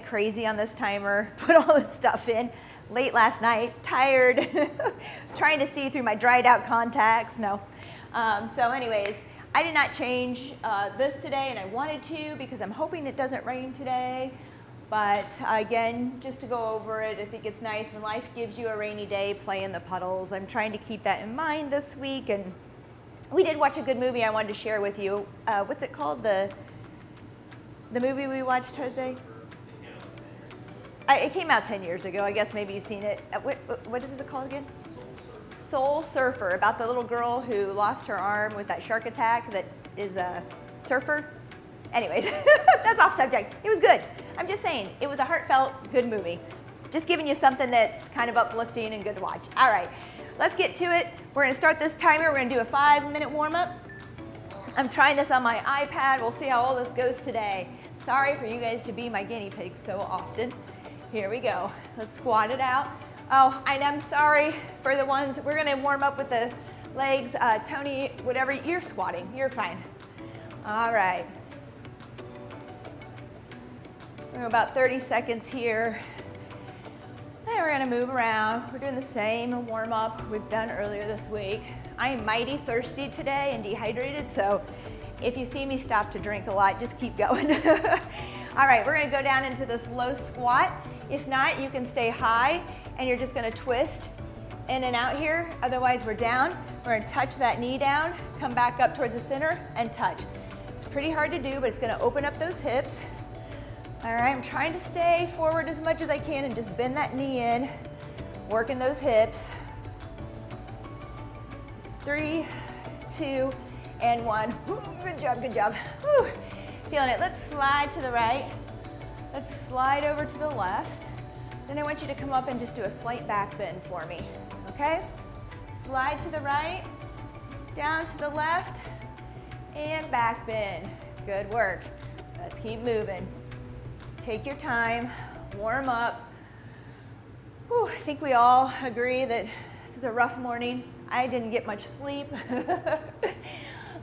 Crazy on this timer, put all this stuff in late last night, tired, trying to see through my dried out contacts. No. So anyways, I did not change this today, and I wanted to because I'm hoping it doesn't rain today. But again, just to go over it, I think it's nice when life gives you a rainy day, play in the puddles. I'm trying to keep that in mind this week. And we did watch a good movie I wanted to share with you. What's it called? The movie we watched, Jose? It came out 10 years ago. I guess maybe you've seen it. What is it called again? Soul Surfer, about the little girl who lost her arm with that shark attack that is a surfer. Anyways, that's off subject. It was good. I'm just saying, it was a heartfelt, good movie. Just giving you something that's kind of uplifting and good to watch. All right, let's get to it. We're gonna start this timer. We're gonna do a 5-minute warm-up. I'm trying this on my iPad. We'll see how all this goes today. Sorry for you guys to be my guinea pigs so often. Here we go. Let's squat it out. Oh, and I'm sorry for the ones, we're gonna warm up with the legs. Tony, whatever, you're squatting, you're fine. All right. We're going about 30 seconds here. And we're gonna move around. We're doing the same warm up we've done earlier this week. I am mighty thirsty today and dehydrated, so if you see me stop to drink a lot, just keep going. All right, we're gonna go down into this low squat. If not, you can stay high and you're just gonna twist in and out here. Otherwise, we're down. We're gonna touch that knee down, come back up towards the center and touch. It's pretty hard to do, but it's gonna open up those hips. All right, I'm trying to stay forward as much as I can and just bend that knee in, working those hips. 3, 2, and 1. Ooh, good job, good job. Whew. Feeling it. Let's slide to the right. Let's slide over to the left. Then I want you to come up and just do a slight back bend for me, okay? Slide to the right, down to the left, and back bend. Good work. Let's keep moving. Take your time, warm up. Whew, I think we all agree that this is a rough morning. I didn't get much sleep.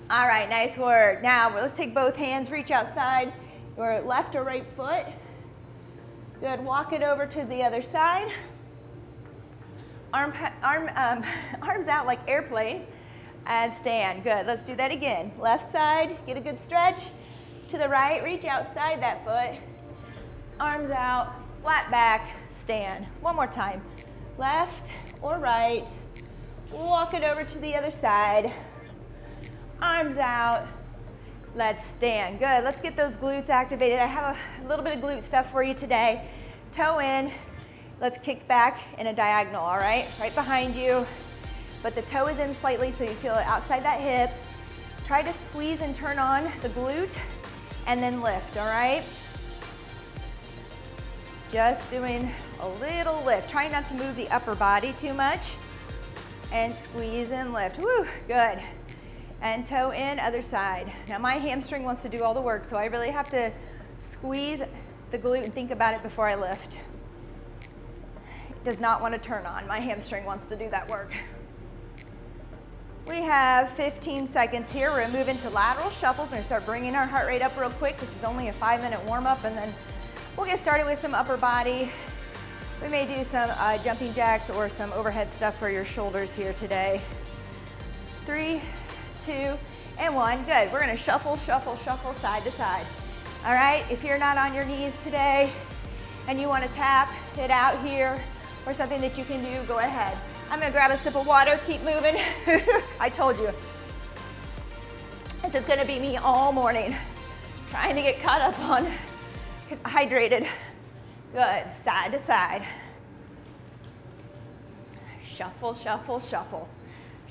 All right, nice work. Now let's take both hands, reach outside your left or right foot. Good, walk it over to the other side. Arms out like airplane and stand. Good, let's do that again. Left side, get a good stretch. To the right, reach outside that foot. Arms out, flat back, stand. One more time. Left or right, walk it over to the other side. Arms out, let's stand. Good, let's get those glutes activated. I have a little bit of glute stuff for you today. Toe in, let's kick back in a diagonal, all right? Right behind you, but the toe is in slightly so you feel it outside that hip. Try to squeeze and turn on the glute and then lift, all right? Just doing a little lift. Try not to move the upper body too much and squeeze and lift. Woo, good. And toe in, other side. Now my hamstring wants to do all the work, so I really have to squeeze the glute and think about it before I lift. It does not want to turn on. My hamstring wants to do that work. We have 15 seconds here. We're gonna move into lateral shuffles. We're gonna start bringing our heart rate up real quick. This is only a 5-minute warm up, and then we'll get started with some upper body. We may do some jumping jacks or some overhead stuff for your shoulders here today. 3, 2, and 1. Good. We're gonna shuffle, shuffle, shuffle side to side. All right, if you're not on your knees today and you wanna tap it out here or something that you can do, go ahead. I'm gonna grab a sip of water, keep moving. I told you. This is gonna be me all morning, trying to get caught up on hydrated. Good, side to side. Shuffle, shuffle, shuffle.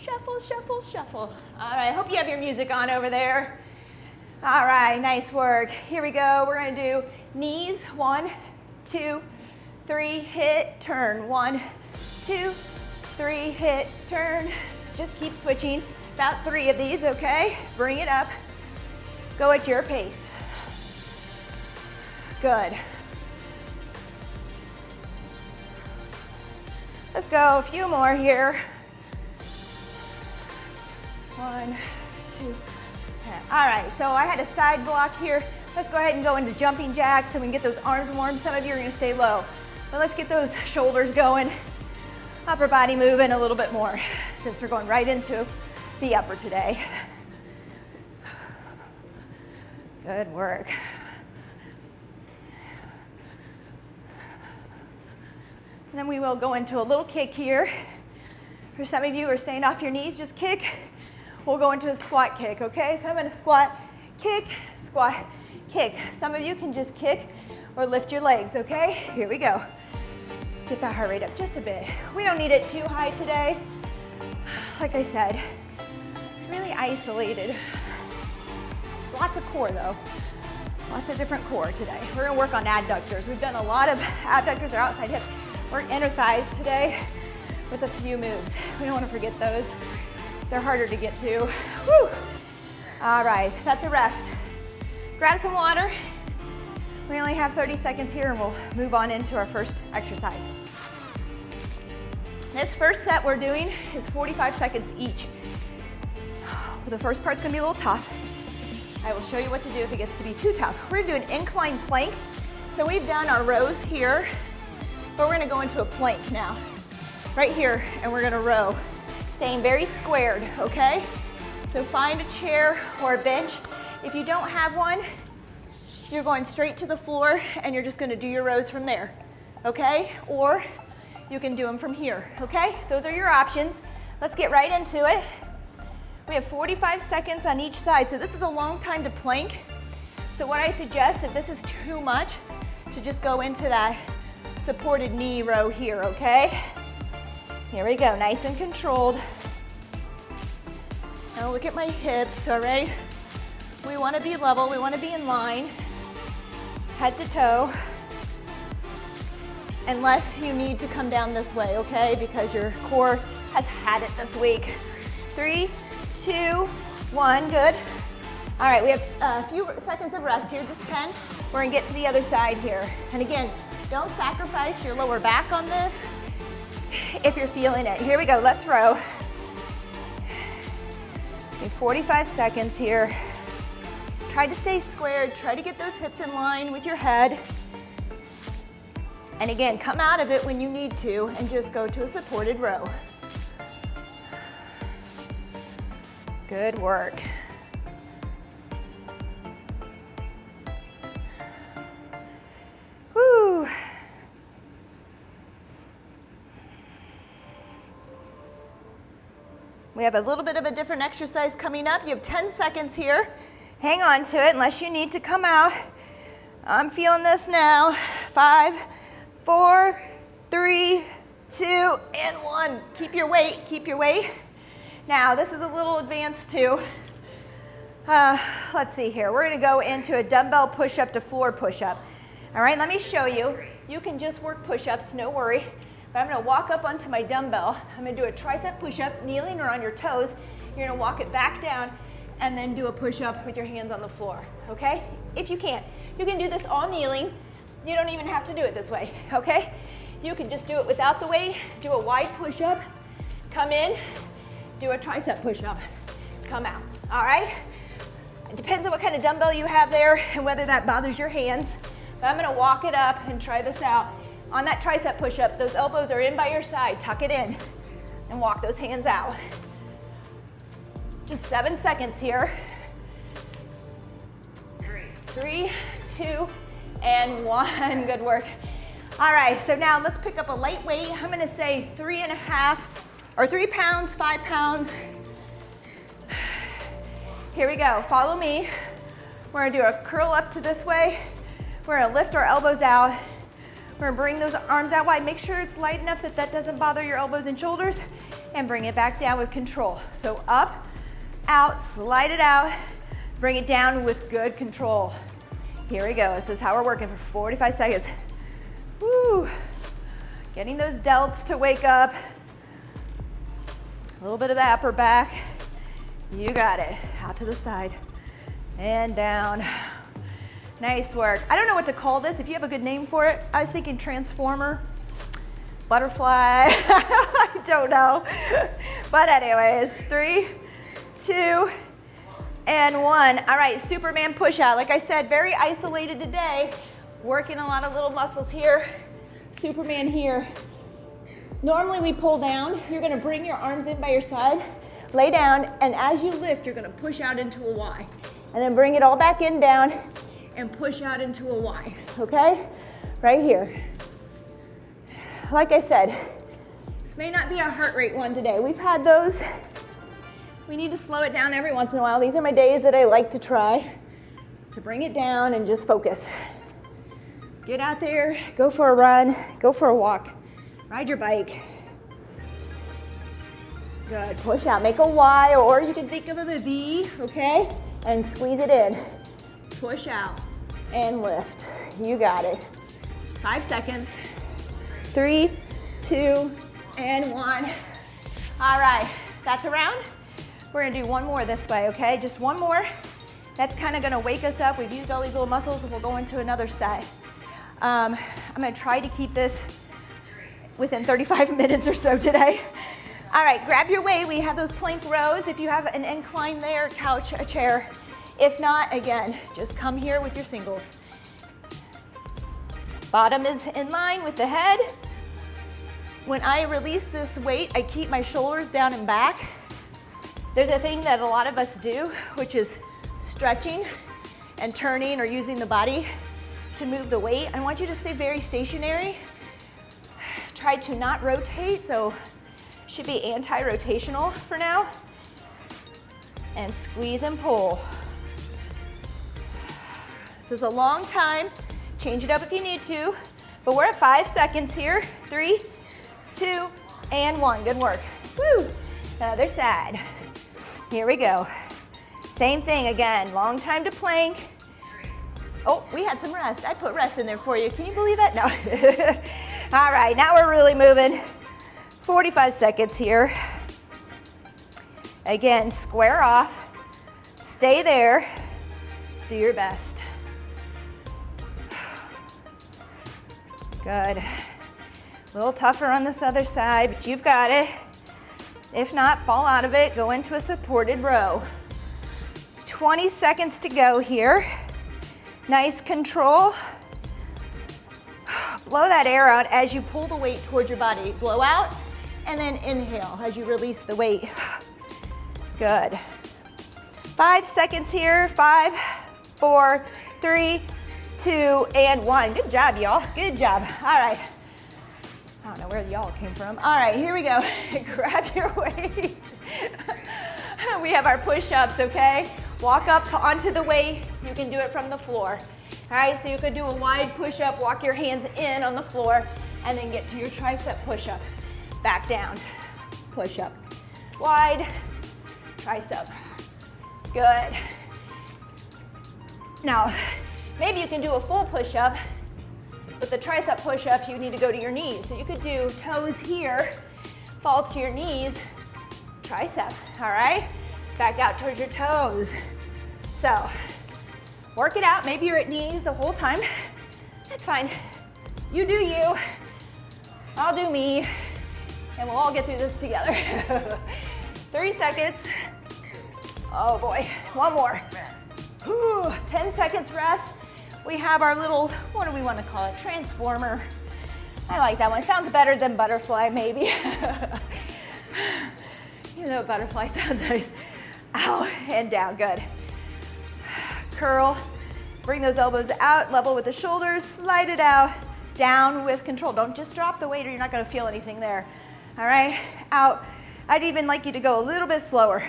Shuffle, shuffle, shuffle. All right, hope you have your music on over there. All right, nice work. Here we go. We're gonna do knees. 1, 2, 3, hit, turn. 1, 2, 3, hit, turn. Just keep switching. About 3 of these, okay? Bring it up. Go at your pace. Good. Let's go a few more here. 1, 2, 10. All right, so I had a side block here. Let's go ahead and go into jumping jacks so we can get those arms warm. Some of you are gonna stay low. But let's get those shoulders going, upper body moving a little bit more since we're going right into the upper today. Good work. And then we will go into a little kick here. For some of you who are staying off your knees, just kick. We'll go into a squat kick, okay? So I'm gonna squat, kick, kick. Some of you can just kick or lift your legs, okay? Here we go. Let's get that heart rate up just a bit. We don't need it too high today. Like I said, really isolated. Lots of core though. Lots of different core today. We're gonna work on adductors. We've done a lot of adductors or outside hips. Work inner thighs today with a few moves. We don't want to forget those. They're harder to get to. Woo! All right, that's a rest. Grab some water. We only have 30 seconds here and we'll move on into our first exercise. This first set we're doing is 45 seconds each. The first part's gonna be a little tough. I will show you what to do if it gets to be too tough. We're gonna do an incline plank. So we've done our rows here, but we're gonna go into a plank now. Right here, and we're gonna row. Staying very squared, okay? So find a chair or a bench. If you don't have one, you're going straight to the floor and you're just gonna do your rows from there, okay? Or you can do them from here, okay? Those are your options. Let's get right into it. We have 45 seconds on each side, so this is a long time to plank. So what I suggest, if this is too much, to just go into that supported knee row here, okay? Here we go, nice and controlled. Now look at my hips, all right? We want to be level, we want to be in line, head to toe, unless you need to come down this way, okay? Because your core has had it this week. 3, 2, 1, good. All right, we have a few seconds of rest here, just 10. We're gonna get to the other side here. And again, don't sacrifice your lower back on this if you're feeling it. Here we go, let's row. 45 seconds here. Try to stay squared, try to get those hips in line with your head. And again, come out of it when you need to and just go to a supported row. Good work. Woo. We have a little bit of a different exercise coming up. You have 10 seconds here. Hang on to it unless you need to come out. I'm feeling this now. 5, 4, 3, 2, and 1. Keep your weight, keep your weight. Now, this is a little advanced too. Let's see here. We're gonna go into a dumbbell push-up to floor push-up. All right, let me show you. You can just work push-ups, no worry. But I'm gonna walk up onto my dumbbell. I'm gonna do a tricep push-up, kneeling or on your toes. You're gonna walk it back down and then do a push-up with your hands on the floor, okay? If you can't. You can do this all kneeling. You don't even have to do it this way, okay? You can just do it without the weight, do a wide push-up, come in, do a tricep push-up, come out, all right? It depends on what kind of dumbbell you have there and whether that bothers your hands. But I'm gonna walk it up and try this out. On that tricep push-up, those elbows are in by your side, tuck it in, and walk those hands out. Just 7 seconds here. 3, 2, and 1, good work. All right, so now let's pick up a light weight. I'm gonna say 3.5, or 3 pounds, 5 pounds. Here we go, follow me. We're gonna do a curl up to this way. We're gonna lift our elbows out. We're gonna bring those arms out wide. Make sure it's light enough that that doesn't bother your elbows and shoulders, and bring it back down with control. So up, out, slide it out, bring it down with good control. Here we go, this is how we're working for 45 seconds. Woo! Getting those delts to wake up. A little bit of the upper back. You got it. Out to the side and down. Nice work. I don't know what to call this. If you have a good name for it, I was thinking transformer, butterfly. I don't know. But anyways, 3, 2, and 1. All right, Superman push out. Like I said, very isolated today. Working a lot of little muscles here. Superman here. Normally we pull down. You're gonna bring your arms in by your side, lay down, and as you lift, you're gonna push out into a Y. And then bring it all back in, down, and push out into a Y, okay? Right here. Like I said, this may not be our heart rate one today. We've had those. We need to slow it down every once in a while. These are my days that I like to try to bring it down and just focus. Get out there, go for a run, go for a walk, ride your bike. Good, push out, make a Y, or you can think of a V, okay? And squeeze it in. Push out and lift. You got it. 5 seconds. 3, 2, and 1. All right, that's a round. We're gonna do one more this way, okay? Just one more. That's kind of gonna wake us up. We've used all these little muscles and we'll go into another set. I'm gonna try to keep this within 35 minutes or so today. All right, grab your weight. We have those plank rows. If you have an incline there, couch, a chair. If not, again, just come here with your singles. Bottom is in line with the head. When I release this weight, I keep my shoulders down and back. There's a thing that a lot of us do, which is stretching and turning or using the body to move the weight. I want you to stay very stationary. Try to not rotate, so should be anti-rotational for now. And squeeze and pull. This is a long time. Change it up if you need to, but we're at 5 seconds here. 3, 2, and 1. Good work. Woo! Other side. Here we go. Same thing again. Long time to plank. Oh, we had some rest. I put rest in there for you. Can you believe that? No. All right, now we're really moving. 45 seconds here. Again, square off. Stay there. Do your best. Good. A little tougher on this other side, but you've got it. If not, fall out of it. Go into a supported row. 20 seconds to go here. Nice control. Blow that air out as you pull the weight towards your body. Blow out and then inhale as you release the weight. Good. 5 seconds here. 5, 4, 3, 2, and 1. Good job, y'all. Good job. All right. I don't know where y'all came from. All right, here we go. Grab your weight. We have our push-ups, okay? Walk up onto the weight. You can do it from the floor. All right, so you could do a wide push-up, walk your hands in on the floor, and then get to your tricep push-up. Back down, push-up. Wide, tricep. Good. Now, maybe you can do a full push-up. With the tricep push-up, you need to go to your knees. So you could do toes here, fall to your knees, tricep, all right? Back out towards your toes. So, work it out. Maybe you're at knees the whole time. That's fine. You do you. I'll do me. And we'll all get through this together. 3 seconds. Oh boy, one more. Whew. 10 seconds rest. We have our little, what do we want to call it? Transformer. I like that one. Sounds better than butterfly, maybe. You know, butterfly sounds nice. Ow, and down, good. Curl, bring those elbows out, level with the shoulders, slide it out, down with control. Don't just drop the weight or you're not gonna feel anything there. All right, out. I'd even like you to go a little bit slower.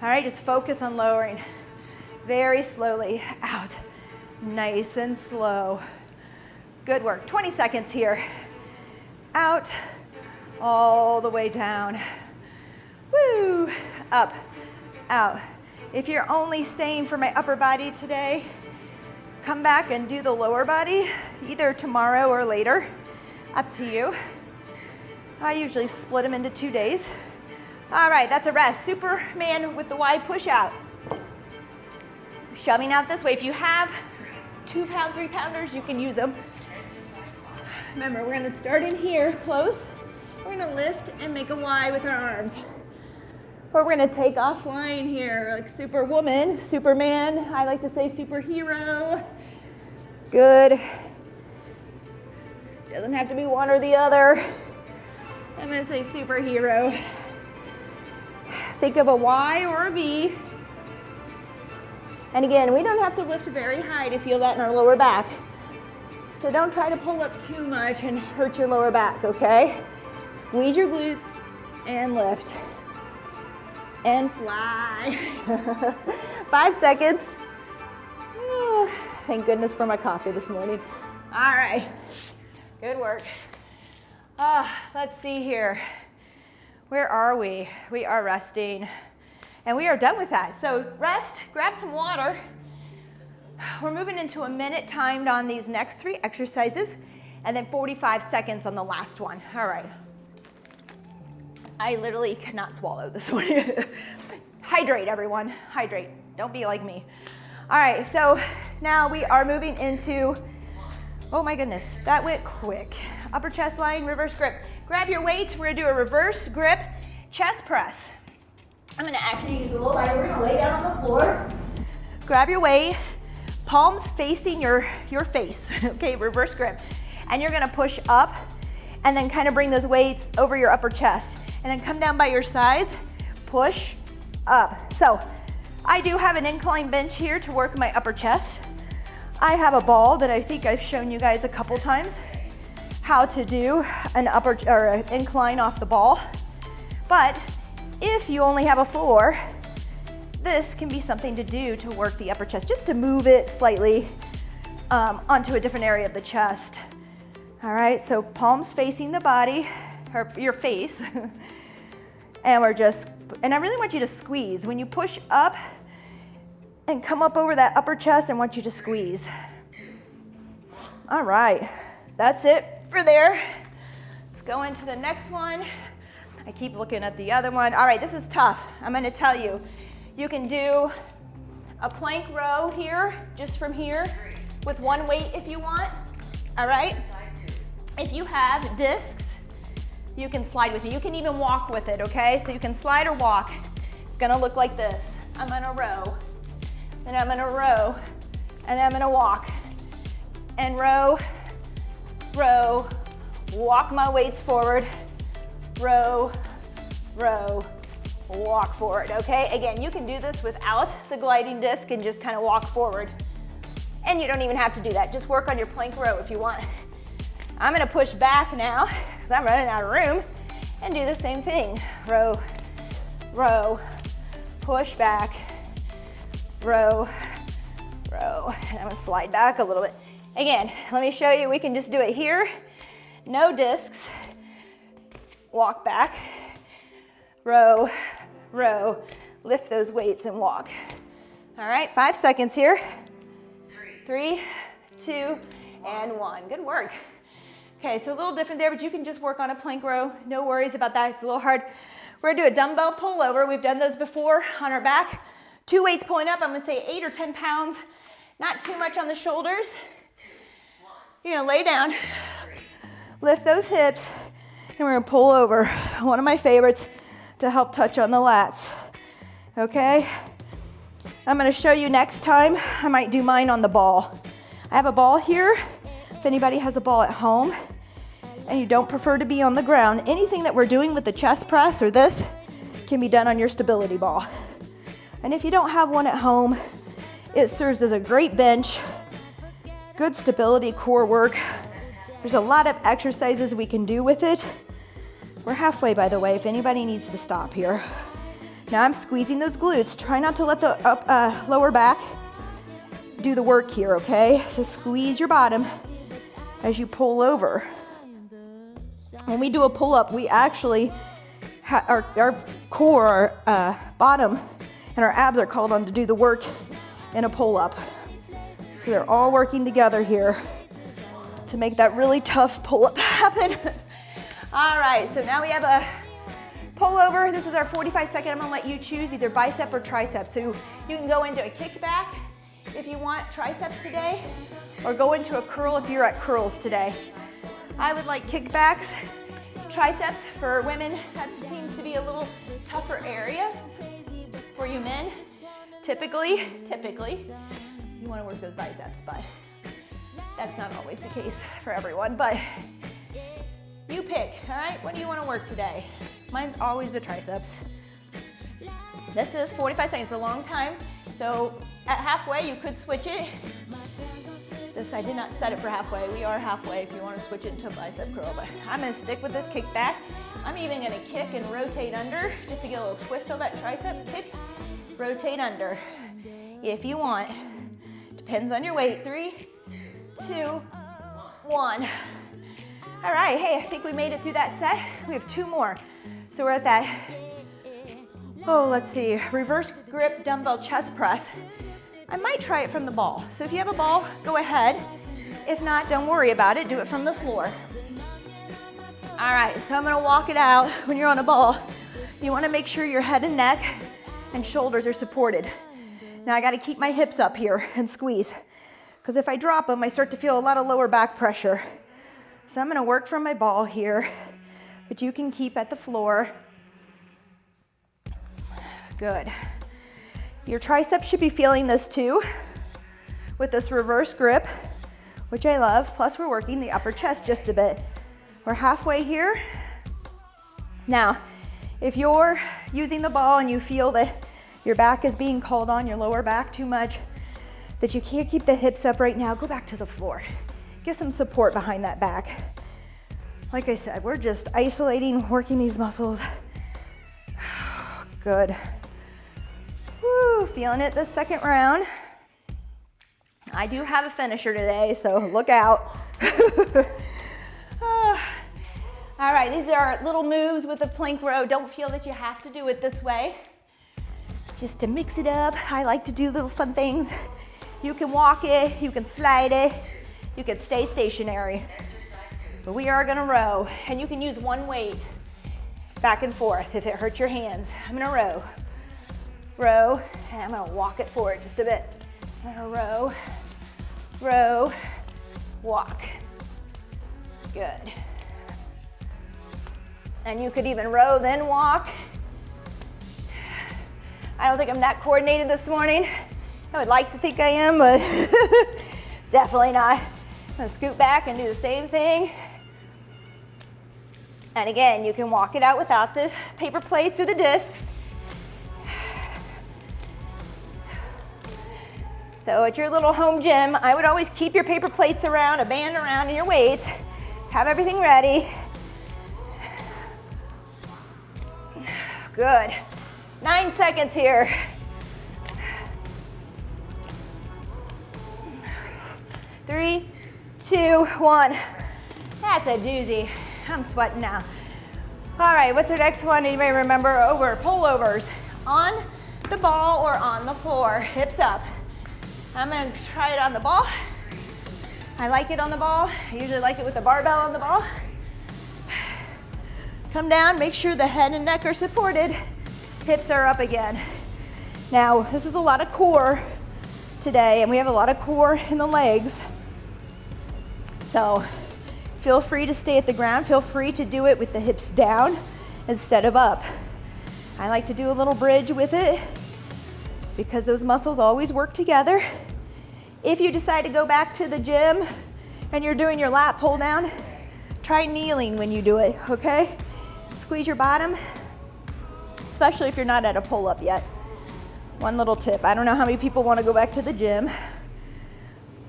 All right, just focus on lowering. Very slowly, out. Nice and slow. Good work. 20 seconds here. Out, all the way down. Woo! Up, out. If you're only staying for my upper body today, come back and do the lower body, either tomorrow or later. Up to you. I usually split them into 2 days. All right, that's a rest. Superman with the wide push out. Shoving out this way. If you have 2-pound, 3-pounders, you can use them. Remember, we're gonna start in here, close. We're gonna lift and make a Y with our arms. Or we're gonna take offline here, like superwoman, superman, I like to say superhero. Good. Doesn't have to be one or the other. I'm gonna say superhero. Think of a Y or a V. And again, we don't have to lift very high to feel that in our lower back. So don't try to pull up too much and hurt your lower back, okay? Squeeze your glutes and lift. And fly. 5 seconds. Oh, thank goodness for my coffee this morning. All right, good work. Let's see here. Where are we? We are resting. And we are done with that. So rest, grab some water. We're moving into a minute timed on these next 3 exercises, and then 45 seconds on the last one. All right. I literally cannot swallow this one. Hydrate, everyone. Hydrate. Don't be like me. All right, so now we are moving into, oh my goodness, that went quick. Upper chest line, reverse grip. Grab your weights. We're gonna do a reverse grip chest press. I'm gonna actually use a little lighter. We're gonna lay down on the floor. Grab your weight, palms facing your face, okay, reverse grip. And you're gonna push up and then kind of bring those weights over your upper chest. And then come down by your sides, push up. So I do have an incline bench here to work my upper chest. I have a ball that I think I've shown you guys a couple times how to do an upper or an incline off the ball. But if you only have a floor, this can be something to do to work the upper chest, just to move it slightly onto a different area of the chest. All right, so palms facing the body, or your face. And I really want you to squeeze. When you push up and come up over that upper chest, I want you to squeeze. All right, that's it for there. Let's go into the next one. I keep looking at the other one. All right, this is tough. I'm gonna tell you. You can do a plank row here, just from here, with one weight if you want, all right? If you have discs, you can slide with it. You can even walk with it, okay? So you can slide or walk. It's gonna look like this. I'm gonna row, then I'm gonna row, and then I'm gonna walk. And row, row, walk my weights forward, row, row, walk forward, okay? Again, you can do this without the gliding disc and just kind of walk forward. And you don't even have to do that. Just work on your plank row if you want. I'm gonna push back now, because I'm running out of room, and do the same thing. Row, row, push back, row, row. And I'm gonna slide back a little bit. Again, let me show you, we can just do it here. No discs. Walk back, row, row, lift those weights and walk. All right, 5 seconds here. 3, 2, and 1. Good work. Okay, so a little different there, but you can just work on a plank row. No worries about that, it's a little hard. We're gonna do a dumbbell pullover. We've done those before on our back. 2 weights pulling up, I'm gonna say 8 or 10 pounds. Not too much on the shoulders. You're gonna lay down, lift those hips, and we're gonna pull over. One of my favorites to help touch on the lats, okay? I'm gonna show you next time. I might do mine on the ball. I have a ball here. If anybody has a ball at home and you don't prefer to be on the ground, anything that we're doing with the chest press or this can be done on your stability ball. And if you don't have one at home, it serves as a great bench, good stability core work. There's a lot of exercises we can do with it. We're halfway, by the way, if anybody needs to stop here. Now I'm squeezing those glutes. Try not to let the lower back do the work here, okay? So squeeze your bottom as you pull over. When we do a pull-up, we actually, our core, bottom, and our abs are called on to do the work in a pull-up. So they're all working together here to make that really tough pull-up happen. All right, so now we have a pullover. This is our 45-second. I'm gonna let you choose either bicep or tricep. So you can go into a kickback if you want triceps today, or go into a curl if you're at curls today. I would like kickbacks. Triceps for women, that seems to be a little tougher area. For you men, typically, you want to work those biceps, but that's not always the case for everyone. But you pick, all right? What do you want to work today? Mine's always the triceps. This is 45 seconds, a long time. So at halfway, you could switch it. This, I did not set it for halfway. We are halfway if you want to switch it to bicep curl, but I'm going to stick with this kick back. I'm even going to kick and rotate under just to get a little twist on that tricep. Kick, rotate under if you want. Depends on your weight. 3, 2, 1. All right, hey, I think we made it through that set. We have 2 more. So we're at that, let's see, reverse grip dumbbell chest press. I might try it from the ball. So if you have a ball, go ahead. If not, don't worry about it. Do it from the floor. All right, so I'm gonna walk it out. When you're on a ball, you wanna make sure your head and neck and shoulders are supported. Now I gotta keep my hips up here and squeeze, because if I drop them, I start to feel a lot of lower back pressure. So I'm gonna work from my ball here, but you can keep at the floor. Good. Your triceps should be feeling this too with this reverse grip, which I love. Plus we're working the upper chest just a bit. We're halfway here. Now, if you're using the ball and you feel that your back is being called on, your lower back too much, that you can't keep the hips up right now, go back to the floor. Get some support behind that back. Like I said, we're just isolating, working these muscles. Good. Woo, feeling it this second round. I do have a finisher today, so look out. All right, these are little moves with the plank row. Don't feel that you have to do it this way. Just to mix it up, I like to do little fun things. You can walk it, you can slide it, you can stay stationary. But we are gonna row, and you can use one weight back and forth if it hurts your hands. I'm gonna row. Row, and I'm gonna walk it forward just a bit. I'm gonna row, row, walk. Good. And you could even row, then walk. I don't think I'm that coordinated this morning. I would like to think I am, but definitely not. I'm gonna scoot back and do the same thing. And again, you can walk it out without the paper plates or the discs. So at your little home gym, I would always keep your paper plates around, a band around, and your weights. Just have everything ready. Good. 9 seconds here. 3, 2, 1. That's a doozy. I'm sweating now. All right, what's our next one? Anybody remember? Pullovers. On the ball or on the floor, hips up. I'm gonna try it on the ball. I like it on the ball. I usually like it with the barbell on the ball. Come down, make sure the head and neck are supported. Hips are up again. Now, this is a lot of core today, and we have a lot of core in the legs. So feel free to stay at the ground. Feel free to do it with the hips down instead of up. I like to do a little bridge with it because those muscles always work together. If you decide to go back to the gym and you're doing your lat pull down, try kneeling when you do it, okay? Squeeze your bottom, especially if you're not at a pull-up yet. One little tip, I don't know how many people want to go back to the gym.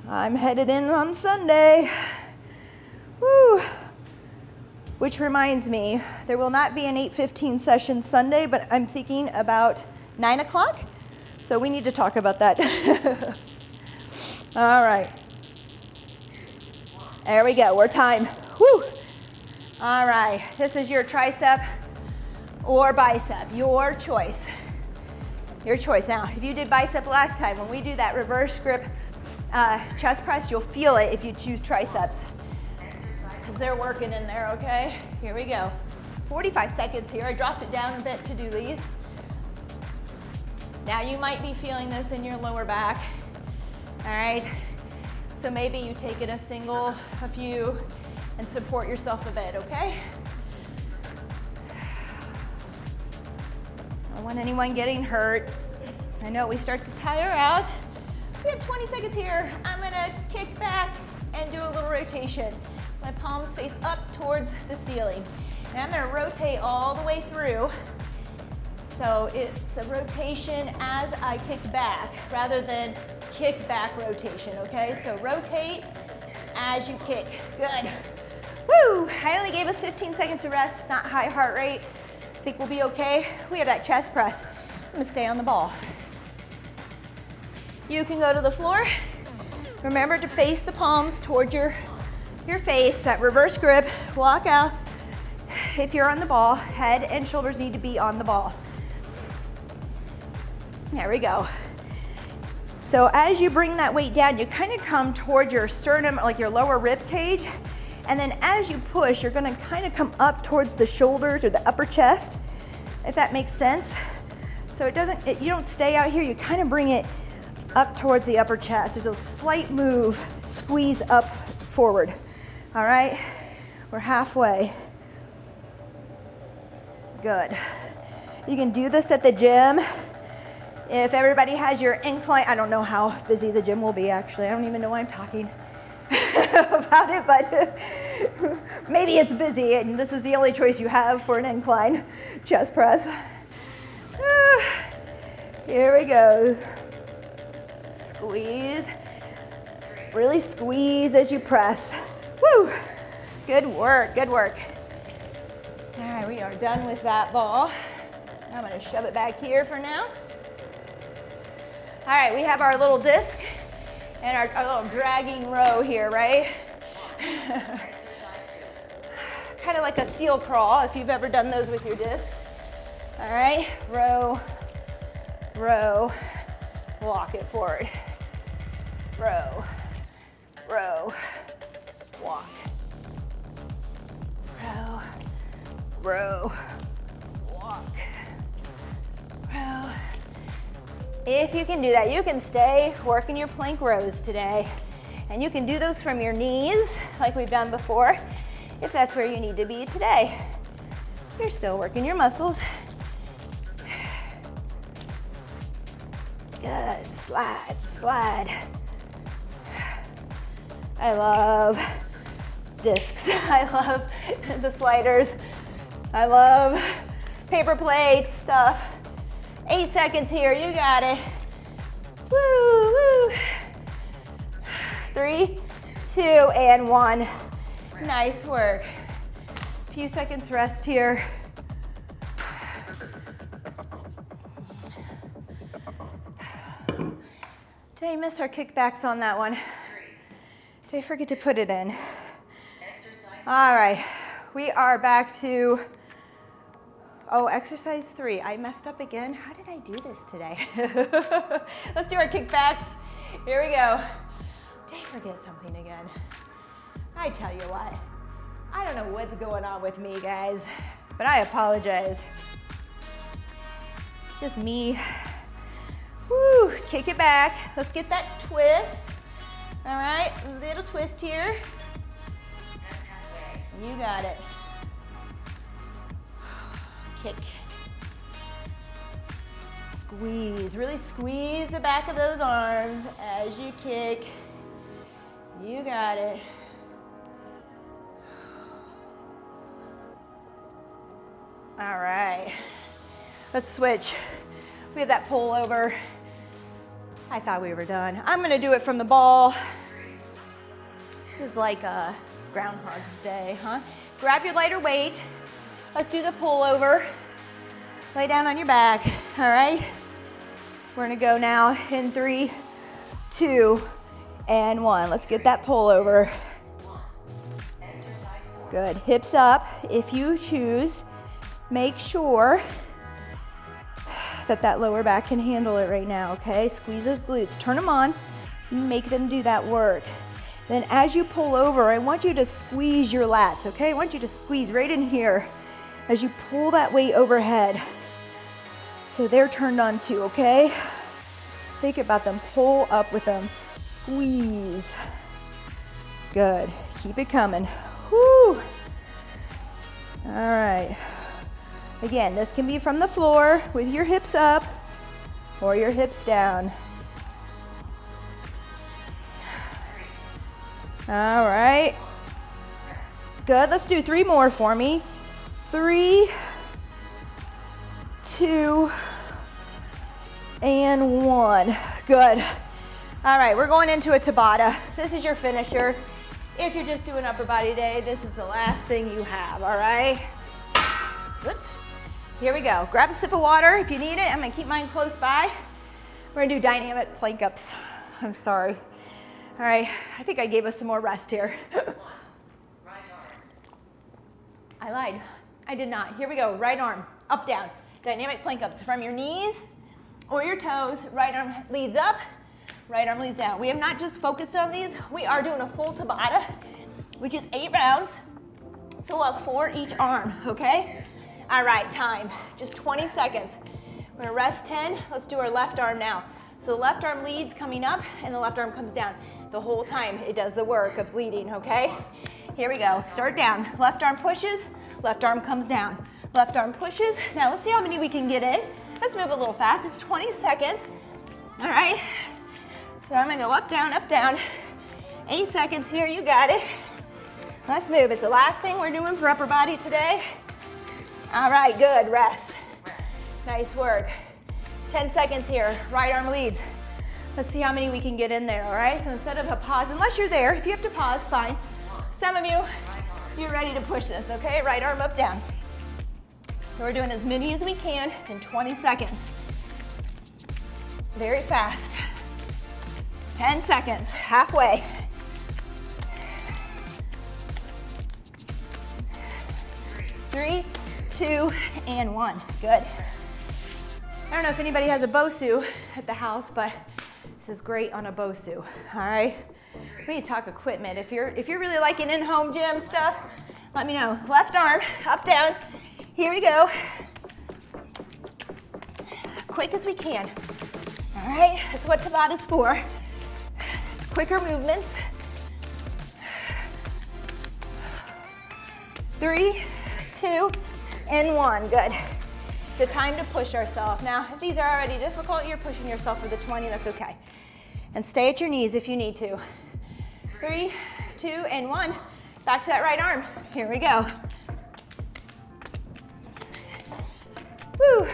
I'm headed in on Sunday. Woo. Which reminds me, there will not be an 8:15 session Sunday, but I'm thinking about 9 o'clock. So we need to talk about that. All right. There we go, we're time. Woo. All right, this is your tricep or bicep, your choice. Your choice. Now, if you did bicep last time, when we do that reverse grip chest press, you'll feel it if you choose triceps. Because they're working in there, okay? Here we go. 45 seconds here. I dropped it down a bit to do these. Now you might be feeling this in your lower back. All right, so maybe you take it a single, a few, and support yourself a bit, okay? Don't want anyone getting hurt. I know we start to tire out. We have 20 seconds here. I'm gonna kick back and do a little rotation. My palms face up towards the ceiling. And I'm gonna rotate all the way through. So it's a rotation as I kick back rather than kick back rotation, okay? So rotate as you kick. Good. Woo! I only gave us 15 seconds to rest, not high heart rate. I think we'll be okay. We have that chest press. I'm gonna stay on the ball. You can go to the floor. Remember to face the palms towards your face, that reverse grip, walk out. If you're on the ball, head and shoulders need to be on the ball. There we go. So as you bring that weight down, you kind of come towards your sternum, like your lower rib cage. And then as you push, you're gonna kind of come up towards the shoulders or the upper chest, if that makes sense. So you don't stay out here, you kind of bring it up towards the upper chest. There's a slight move, squeeze up forward. All right, we're halfway. Good. You can do this at the gym. If everybody has your incline, I don't know how busy the gym will be actually. I don't even know why I'm talking about it, but maybe it's busy and this is the only choice you have for an incline chest press. Here we go. Squeeze. Really squeeze as you press. Woo! Good work, good work. All right, we are done with that ball. I'm gonna shove it back here for now. All right, we have our little disc and our little dragging row here, right? Kind of like a seal crawl if you've ever done those with your disc. All right, row, row, walk it forward. Row, row, walk. Row, row, walk. Row. If you can do that, you can stay working your plank rows today. And you can do those from your knees, like we've done before, if that's where you need to be today. You're still working your muscles. Good, slide, slide. I love discs. I love the sliders. I love paper plates, stuff. 8 seconds here, you got it. Woo, woo. 3, 2, and 1. Nice work. Few seconds rest here. Did I miss our kickbacks on that one? Did I forget to put it in? All right, we are back to, exercise 3. I messed up again. How did I do this today? Let's do our kickbacks. Here we go. Did I forget something again? I tell you what, I don't know what's going on with me, guys, but I apologize. It's just me. Woo, kick it back. Let's get that twist. All right, little twist here. You got it. Kick. Squeeze, really squeeze the back of those arms as you kick. You got it. All right, let's switch. We have that pull over. I thought we were done. I'm gonna do it from the ball. This is like a Groundhog's Day, huh? Grab your lighter weight. Let's do the pull over. Lay down on your back, all right? We're gonna go now in 3, 2, and 1. Let's get that pull over. Good, hips up. If you choose, make sure that lower back can handle it right now, okay? Squeeze those glutes, turn them on, make them do that work. Then as you pull over, I want you to squeeze your lats, okay? I want you to squeeze right in here as you pull that weight overhead. So they're turned on too, okay? Think about them, pull up with them, squeeze. Good, keep it coming. Whoo! All right, Again, this can be from the floor with your hips up or your hips down. All right. Good, let's do 3 more for me. 3, 2, and 1. Good. All right, we're going into a Tabata. This is your finisher. If you're just doing upper body day, this is the last thing you have, all right? Whoops. Here we go. Grab a sip of water if you need it. I'm gonna keep mine close by. We're gonna do dynamic plank ups. I'm sorry. All right, I think I gave us some more rest here. I lied. I did not. Here we go. Right arm, up, down. Dynamic plank ups from your knees or your toes. Right arm leads up, right arm leads down. We have not just focused on these. We are doing a full Tabata, which is 8 rounds. So we'll have 4 each arm, okay? All right, time. Just 20 seconds. We're gonna rest 10. Let's do our left arm now. So the left arm leads coming up and the left arm comes down. The whole time it does the work of leading, okay? Here we go. Start down. Left arm pushes, left arm comes down. Left arm pushes. Now let's see how many we can get in. Let's move a little fast. It's 20 seconds. All right. So I'm gonna go up, down. 8 seconds here. You got it. Let's move. It's the last thing we're doing for upper body today. All right, good. Rest. Nice work. 10 seconds here. Right arm leads. Let's see how many we can get in there, all right? So instead of a pause, unless you're there, if you have to pause, fine. Some of you, you're ready to push this, okay? Right arm up, down. So we're doing as many as we can in 20 seconds. Very fast. 10 seconds, halfway. Three, 2, and 1. Good. I don't know if anybody has a Bosu at the house, but this is great on a Bosu, all right? We need to talk equipment. If you're really liking in-home gym stuff, let me know. Left arm, up, down. Here we go. Quick as we can. All right, that's what Tabata's for. It's quicker movements. 3, 2, and 1. Good. It's the time to push ourselves. Now, if these are already difficult, you're pushing yourself for the 20, that's okay. And stay at your knees if you need to. 3, 2, and 1. Back to that right arm. Here we go. Woo.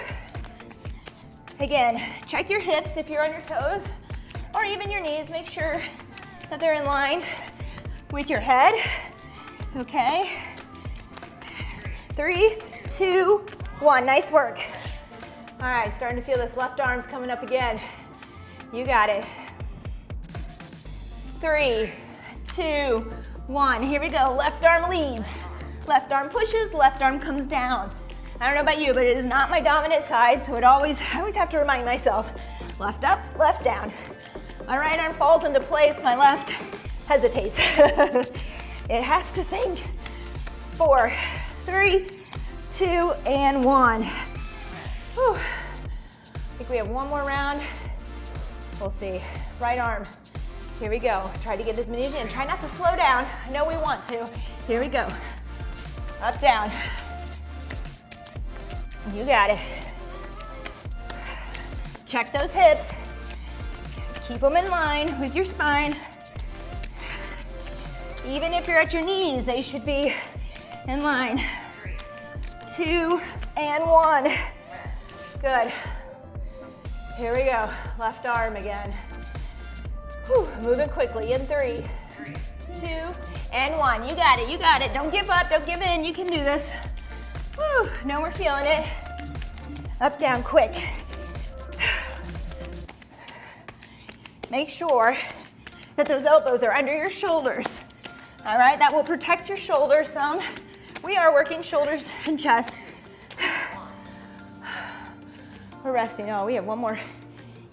Again, check your hips if you're on your toes, or even your knees. Make sure that they're in line with your head. Okay. 3, 2, 1. Nice work. All right, starting to feel this left arm's coming up again. You got it. 3, 2, 1. Here we go. Left arm leads. Left arm pushes, left arm comes down. I don't know about you, but it is not my dominant side, so I always have to remind myself. Left up, left down. My right arm falls into place, my left hesitates. It has to think. 4, 3, 2, and 1. Whew. I think we have one more round. We'll see. Right arm. Here we go. Try to get as many as you can. Try not to slow down. I know we want to. Here we go. Up, down. You got it. Check those hips. Keep them in line with your spine. Even if you're at your knees, they should be in line. 2 and 1. Good. Here we go. Left arm again. Whew. Moving quickly in 3, 2, and 1. You got it. You got it. Don't give up. Don't give in. You can do this. Whew. Know we're feeling it. Up, down, quick. Make sure that those elbows are under your shoulders. All right, that will protect your shoulders some. We are working shoulders and chest. We're resting. Oh, we have one more.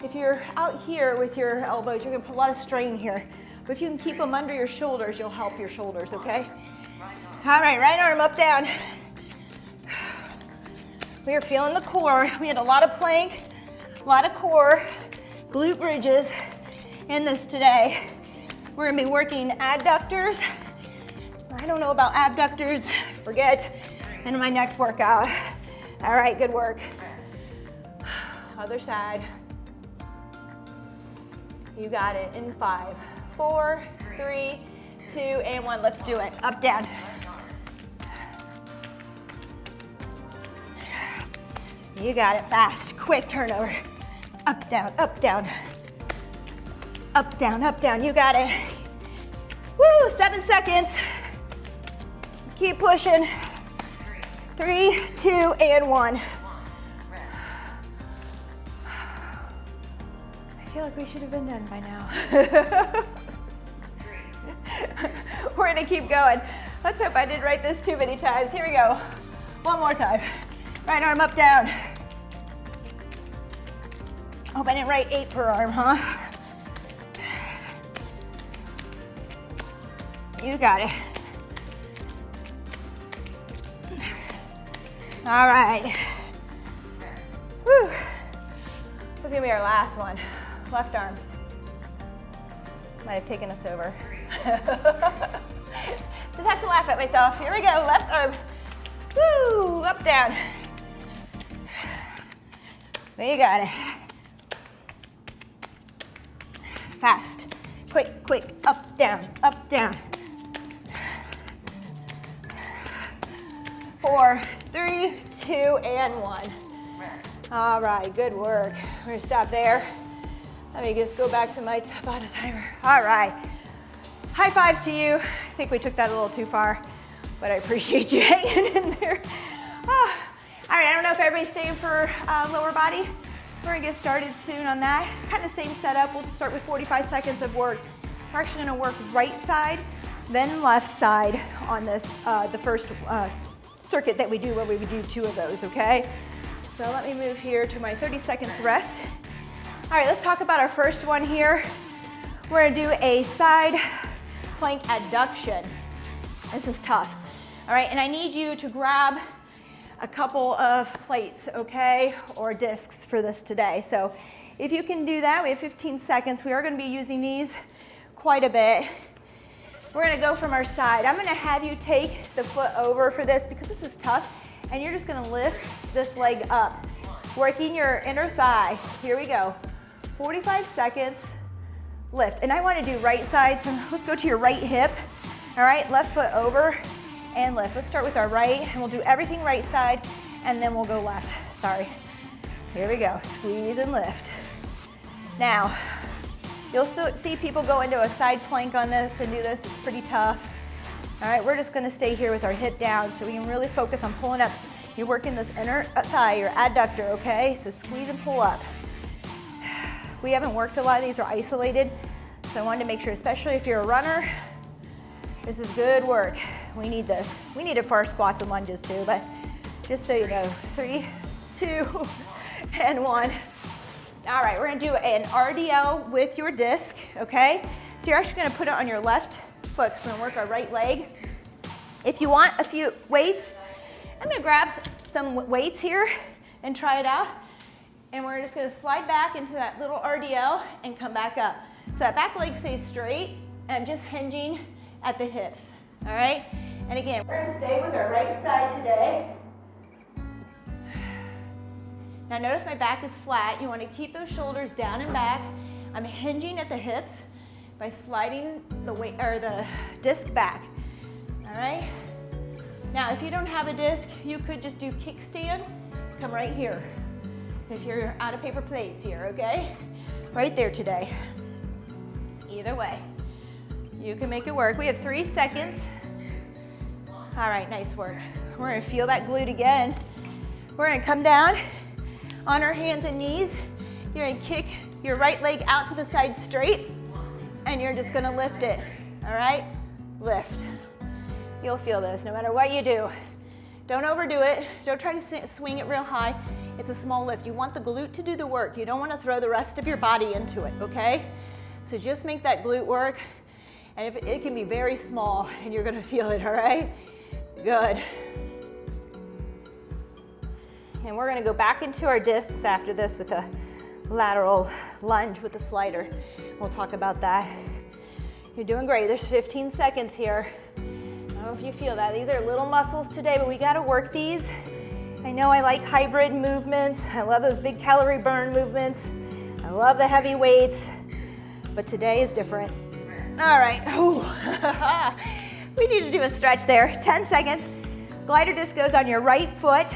If you're out here with your elbows, you're gonna put a lot of strain here. But if you can keep them under your shoulders, you'll help your shoulders, okay? All right, right arm up, down. We are feeling the core. We had a lot of plank, a lot of core, glute bridges in this today. We're gonna be working adductors. I don't know about abductors, forget, in my next workout. All right, good work. Other side. You got it in 5, 4, 3, 2, and 1. Let's do it. Up, down. You got it. Fast, quick turnover. Up, down, up, down. Up, down, up, down. You got it. Woo, 7 seconds. Keep pushing. 3, 2, and 1. I feel like we should have been done by now. We're gonna keep going. Let's hope I didn't write this too many times. Here we go. One more time. Right arm up, down. Hope I didn't write 8 per arm, huh? You got it. All right. Whew. This is gonna be our last one. Left arm. Might have taken us over. Just have to laugh at myself. Here we go, left arm. Woo, up, down. There you got it. Fast, quick, quick, up, down, up, down. 4, 3, 2, and 1. All right, good work. We're gonna stop there. Let me just go back to my Tabata timer. All right, high fives to you. I think we took that a little too far, but I appreciate you hanging in there. Oh. All right, I don't know if everybody's staying for lower body. We're gonna get started soon on that. Kind of same setup. We'll start with 45 seconds of work. We're actually gonna work right side, then left side on this, the first circuit that we do when we do 2 of those, okay? So let me move here to my 30 seconds rest. All right, let's talk about our first one here. We're gonna do a side plank adduction. This is tough, all right? And I need you to grab a couple of plates, okay? Or discs for this today. So if you can do that, we have 15 seconds. We are gonna be using these quite a bit. We're gonna go from our side. I'm gonna have you take the foot over for this because this is tough, and you're just gonna lift this leg up, working your inner thigh. Here we go. 45 seconds, lift. And I wanna do right side, so let's go to your right hip. All right, left foot over and lift. Let's start with our right, and we'll do everything right side, and then we'll go left. Sorry. Here we go, squeeze and lift. Now, you'll still see people go into a side plank on this and do this. It's pretty tough. All right, we're just gonna stay here with our hip down so we can really focus on pulling up. You're working this inner thigh, your adductor, okay? So squeeze and pull up. We haven't worked a lot of these, are isolated, so I wanted to make sure, especially if you're a runner, this is good work. We need this. We need it for our squats and lunges too, but just so you know, 3, 2, and 1. All right, we're gonna do an RDL with your disc, okay? So you're actually gonna put it on your left foot, because we're gonna work our right leg. If you want a few weights, I'm gonna grab some weights here and try it out. And we're just gonna slide back into that little RDL and come back up. So that back leg stays straight and just hinging at the hips, all right? And again, we're gonna stay with our right side today. Now notice my back is flat. You wanna keep those shoulders down and back. I'm hinging at the hips by sliding the weight or the disc back, all right? Now, if you don't have a disc, you could just do kickstand, come right here. If you're out of paper plates here, okay? Right there today. Either way, you can make it work. We have 3 seconds. All right, nice work. We're gonna feel that glute again. We're gonna come down on our hands and knees. You're gonna kick your right leg out to the side straight, and you're just gonna lift it, all right? Lift. You'll feel this no matter what you do. Don't overdo it. Don't try to swing it real high. It's a small lift. You want the glute to do the work. You don't want to throw the rest of your body into it, okay? So just make that glute work, and if it can be very small, and you're gonna feel it, all right? Good. And we're gonna go back into our discs after this with a lateral lunge with the slider. We'll talk about that. You're doing great. There's 15 seconds here. I don't know if you feel that. These are little muscles today, but we gotta work these, I know I like hybrid movements. I love those big calorie burn movements. I love the heavy weights, but today is different. All right, we need to do a stretch there. 10 seconds. Glider disc goes on your right foot.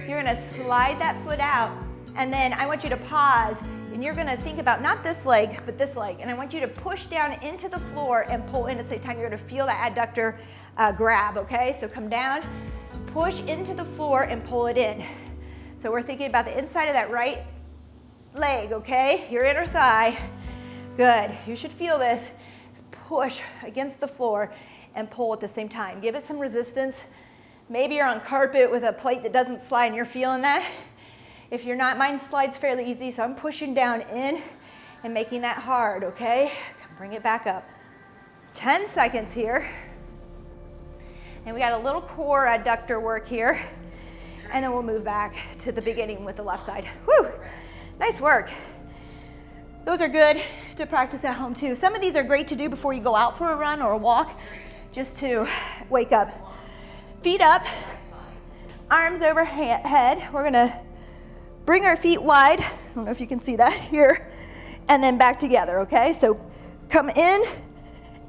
You're gonna slide that foot out, and then I want you to pause, and you're gonna think about not this leg, but this leg, and I want you to push down into the floor and pull in at the same time. You're gonna feel that adductor grab, okay? So come down, push into the floor and pull it in. So we're thinking about the inside of that right leg, okay? Your inner thigh. Good, you should feel this. Just push against the floor and pull at the same time. Give it some resistance. Maybe you're on carpet with a plate that doesn't slide and you're feeling that. If you're not, mine slides fairly easy, so I'm pushing down in and making that hard, okay? Bring it back up. 10 seconds here. And we got a little core adductor work here. And then we'll move back to the beginning with the left side. Whew, nice work. Those are good to practice at home too. Some of these are great to do before you go out for a run or a walk, just to wake up. Feet up, arms overhead. We're gonna bring our feet wide. I don't know if you can see that here. And then back together, okay? So come in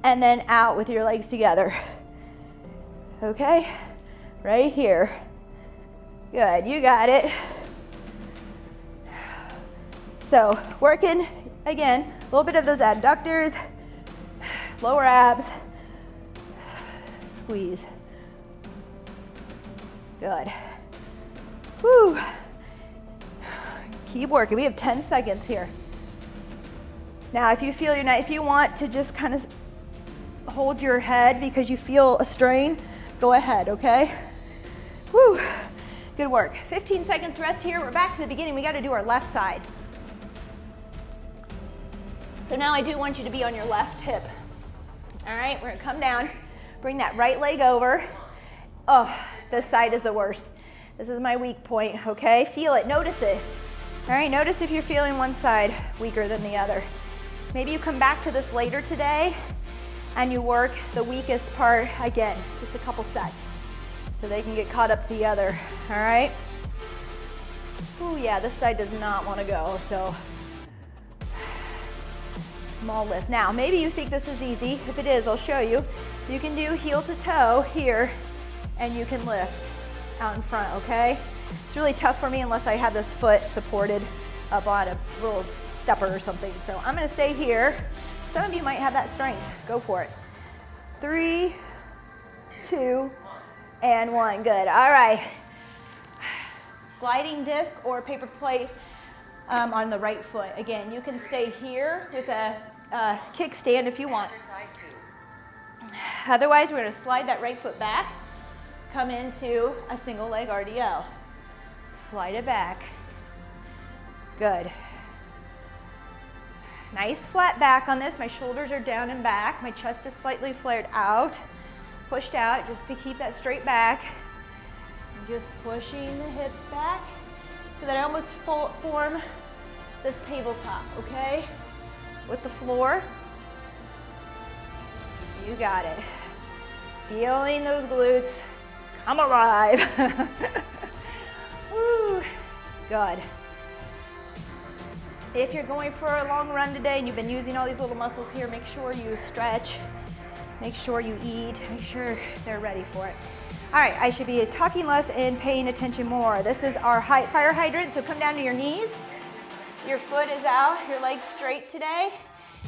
and then out with your legs together. Okay, right here. Good, you got it. So working, again, a little bit of those adductors, lower abs, squeeze. Good. Whew. Keep working. We have 10 seconds here. Now, if you feel you're not, if you want to just kind of hold your head because you feel a strain, go ahead, okay? Whew. Good work. 15 seconds rest here. We're back to the beginning. We got to do our left side. So now I do want you to be on your left hip. All right, we're gonna come down, bring that right leg over. Oh, this side is the worst. This is my weak point, okay? Feel it, notice it. All right, notice if you're feeling one side weaker than the other. Maybe you come back to this later today and you work the weakest part again, just a couple sets, so they can get caught up to the other, all right? Oh yeah, this side does not wanna go, so small lift. Now, maybe you think this is easy. If it is, I'll show you. You can do heel to toe here, and you can lift out in front, okay? It's really tough for me unless I have this foot supported up on a little stepper or something. So I'm gonna stay here. Some of you might have that strength. Go for it. 3, 2, and 1. Good, all right. Gliding disc or paper plate on the right foot. Again, you can stay here with a kickstand if you want. Otherwise, we're gonna slide that right foot back, come into a single leg RDL. Slide it back. Good. Nice flat back on this. My shoulders are down and back. My chest is slightly flared out, pushed out just to keep that straight back. I'm just pushing the hips back so that I almost form this tabletop, okay? With the floor. You got it. Feeling those glutes come alive. Woo, good. If you're going for a long run today and you've been using all these little muscles here, make sure you stretch, make sure you eat, make sure they're ready for it. All right, I should be talking less and paying attention more. This is our fire hydrant, so come down to your knees. Your foot is out, your legs straight today.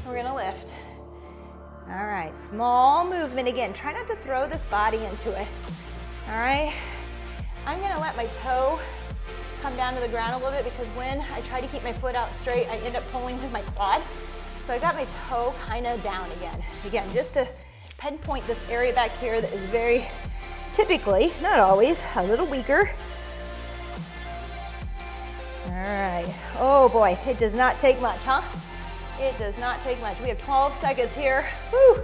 We're gonna lift. All right, small movement again. Try not to throw this body into it. All right, I'm gonna let my toe come down to the ground a little bit because when I try to keep my foot out straight, I end up pulling with my quad. So I got my toe kind of down again. Again, just to pinpoint this area back here that is very typically, not always, a little weaker. All right, oh boy, it does not take much, huh? It does not take much. We have 12 seconds here. Woo!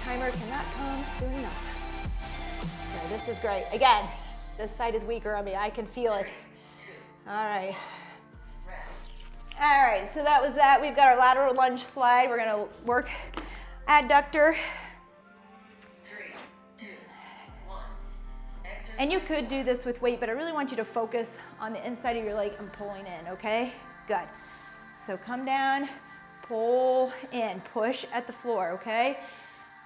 Timer cannot come soon enough. Okay, this is great. Again, this side is weaker on me. I can feel it. All right. All right, so that was that. We've got our lateral lunge slide. We're gonna work adductor. 3, 2, 1. Exercise And you could do this with weight, but I really want you to focus on the inside of your leg and pulling in, okay? Good. So come down, pull in, push at the floor, okay?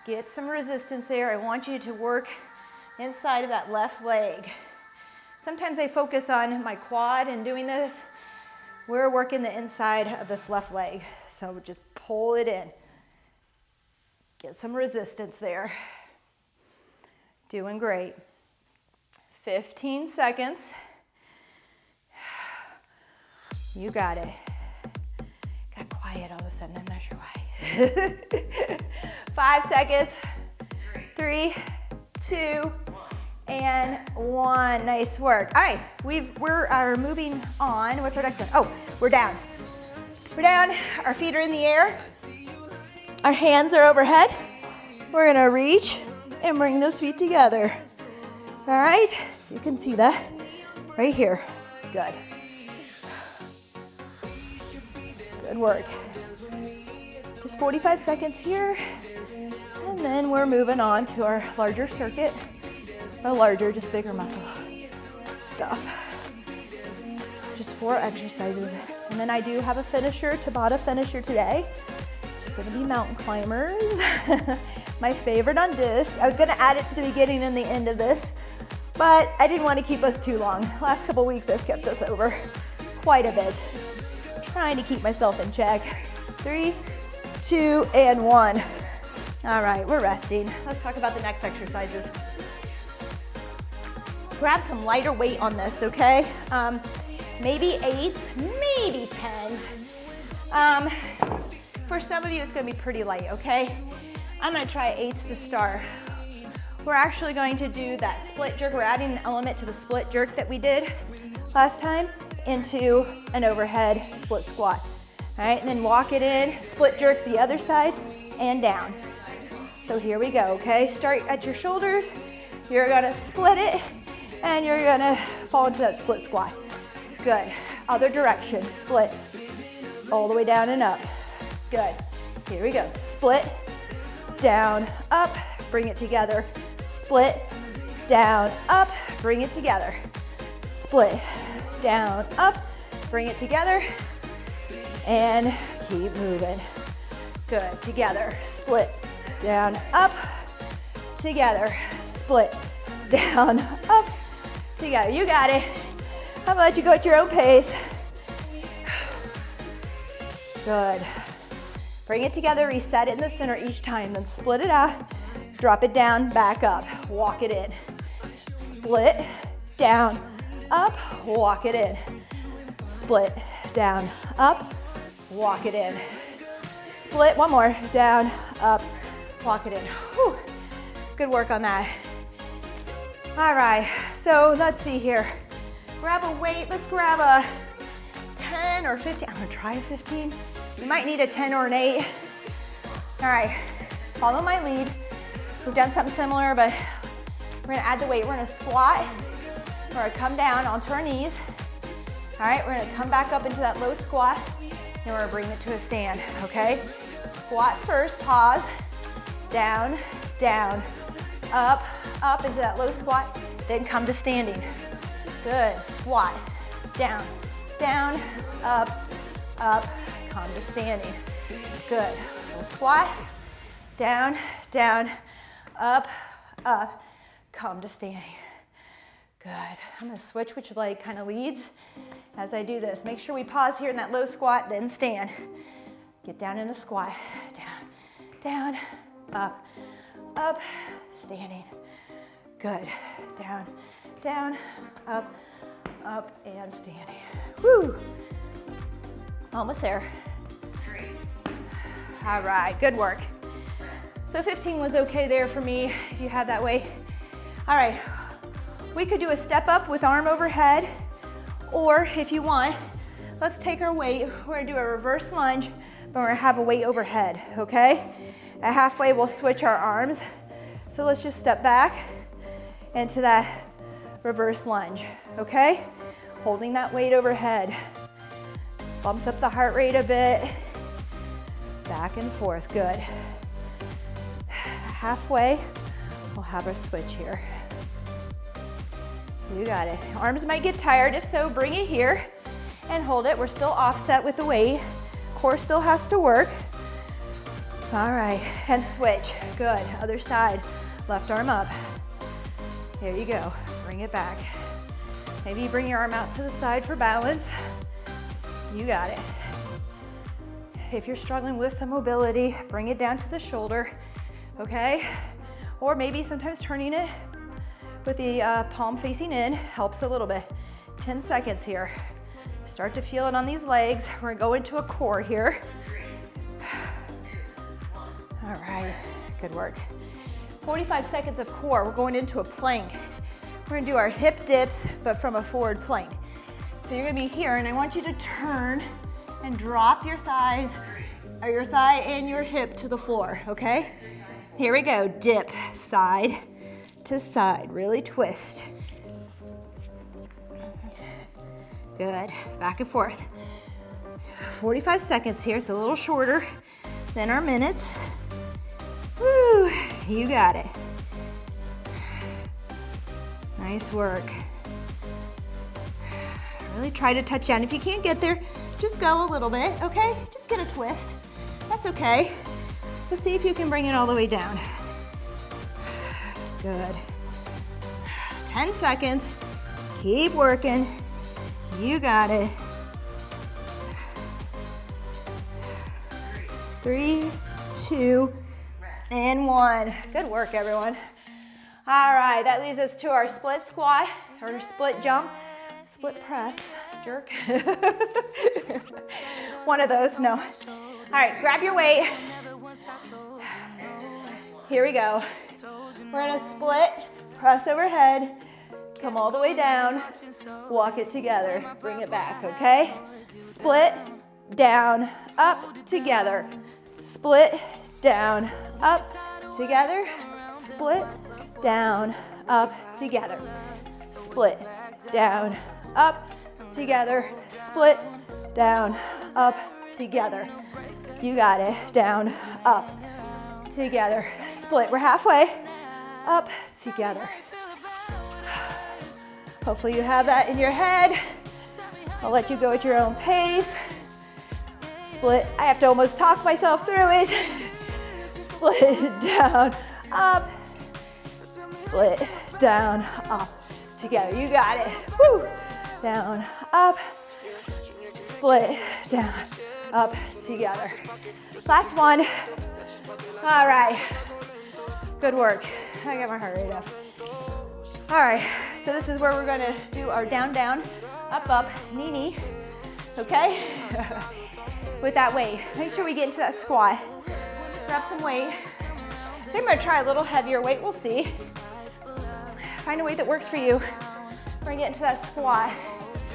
Get some resistance there. I want you to work inside of that left leg. Sometimes I focus on my quad and doing this. We're working the inside of this left leg. So just pull it in. Get some resistance there. Doing great. 15 seconds. You got it. Got quiet all of a sudden, I'm not sure why. 5 seconds. 3, 2, and 1. Nice work. All right, we are moving on. What's our next one? Oh, we're down. We're down. Our feet are in the air. Our hands are overhead. We're gonna reach and bring those feet together. All right, you can see that right here. Good. Good work. Just 45 seconds here. And then we're moving on to our larger circuit. Or larger, just bigger muscle stuff. Just 4 exercises. And then I do have a finisher, Tabata finisher today. It's gonna be mountain climbers. My favorite on disc. I was gonna add it to the beginning and the end of this, but I didn't want to keep us too long. Last couple weeks I've kept us over quite a bit. Trying to keep myself in check. 3, 2, and 1. All right, we're resting. Let's talk about the next exercises. Grab some lighter weight on this, okay? Maybe 8s, maybe 10s. For some of you, it's gonna be pretty light, okay? I'm gonna try 8s to start. We're actually going to do that split jerk. We're adding an element to the split jerk that we did last time into an overhead split squat. All right, and then walk it in, split jerk the other side and down. So here we go, okay? Start at your shoulders. You're gonna split it and you're gonna fall into that split squat. Good. Other direction, split. All the way down and up. Good. Here we go. Split, down, up, bring it together. Split, down, up, bring it together. Split, down, up, bring it together. And keep moving. Good. Together. Split, down, up, together. Split, down, up, together. You got it. How about you go at your own pace? Good. Bring it together, reset it in the center each time, then split it out, drop it down, back up, walk it in. Split, down, up, walk it in. Split, down, up, walk it in. Split, one more, down, up, walk it in. Whew. Good work on that. All right, so let's see here. Grab a weight, let's grab a 10 or 15. I'm gonna try a 15. You might need a 10 or an 8. All right, follow my lead. We've done something similar, but we're gonna add the weight. We're gonna squat. We're gonna come down onto our knees. All right, we're gonna come back up into that low squat, and we're gonna bring it to a stand, okay? Squat first, pause, down, down, up, up into that low squat, then come to standing. Good, squat, down, down, up, up, come to standing. Good, we'll squat, down, down, up, up, come to standing. Good, I'm gonna switch which leg kind of leads as I do this. Make sure we pause here in that low squat, then stand. Get down in a squat, down, down, up, up, standing. Good, down, down, up, up, and standing. Woo! Almost there. All right, good work. So 15 was okay there for me, if you had that weight. All right, we could do a step up with arm overhead, or if you want, let's take our weight. We're gonna do a reverse lunge, but we're gonna have a weight overhead, okay? At halfway, we'll switch our arms. So let's just step back into that reverse lunge, okay? Holding that weight overhead. Bumps up the heart rate a bit. Back and forth, good. Halfway, we'll have our switch here. You got it. Arms might get tired. If so, bring it here and hold it. We're still offset with the weight. Core still has to work. All right, and switch. Good. Other side. Left arm up. There you go. Bring it back. Maybe you bring your arm out to the side for balance. You got it. If you're struggling with some mobility, bring it down to the shoulder, okay? Or maybe sometimes turning it with the palm facing in helps a little bit. 10 seconds here. Start to feel it on these legs. We're gonna go into a core here. All right, good work. 45 seconds of core. We're going into a plank. We're gonna do our hip dips, but from a forward plank. So you're gonna be here, and I want you to turn and drop your thighs, or your thigh and your hip to the floor, okay? Here we go, dip, side to side, really twist. Good, back and forth. 45 seconds here, it's a little shorter than our minutes. Woo, you got it. Nice work. Really try to touch down. If you can't get there, just go a little bit, okay? Just get a twist. That's okay. Let's see if you can bring it all the way down. Good. 10 seconds. Keep working. You got it. 3, 2, and 1. Good work, everyone. All right, that leads us to our split squat, or split jump, split press, jerk. One of those, no. All right, grab your weight. Here we go. We're gonna split, press overhead, come all the way down, walk it together, bring it back, okay? Split, down, up, together. Split, down, up, together. Split, down, up, together. Split, down, up, together. Split, down, up, together. You got it. Down, up, together. Split. We're halfway. Up, together. Hopefully you have that in your head. I'll let you go at your own pace. Split. I have to almost talk myself through it. Split, down, up. Split, down, up, together. You got it. Woo. Down, up. Split, down, up, together. Last one. All right. Good work. I got my heart rate up. All right. So this is where we're going to do our down, down, up, up, knee, knee. Okay? With that weight. Make sure we get into that squat. Grab some weight. I think I'm going to try a little heavier weight. We'll see. Find a weight that works for you. We're going to get into that squat.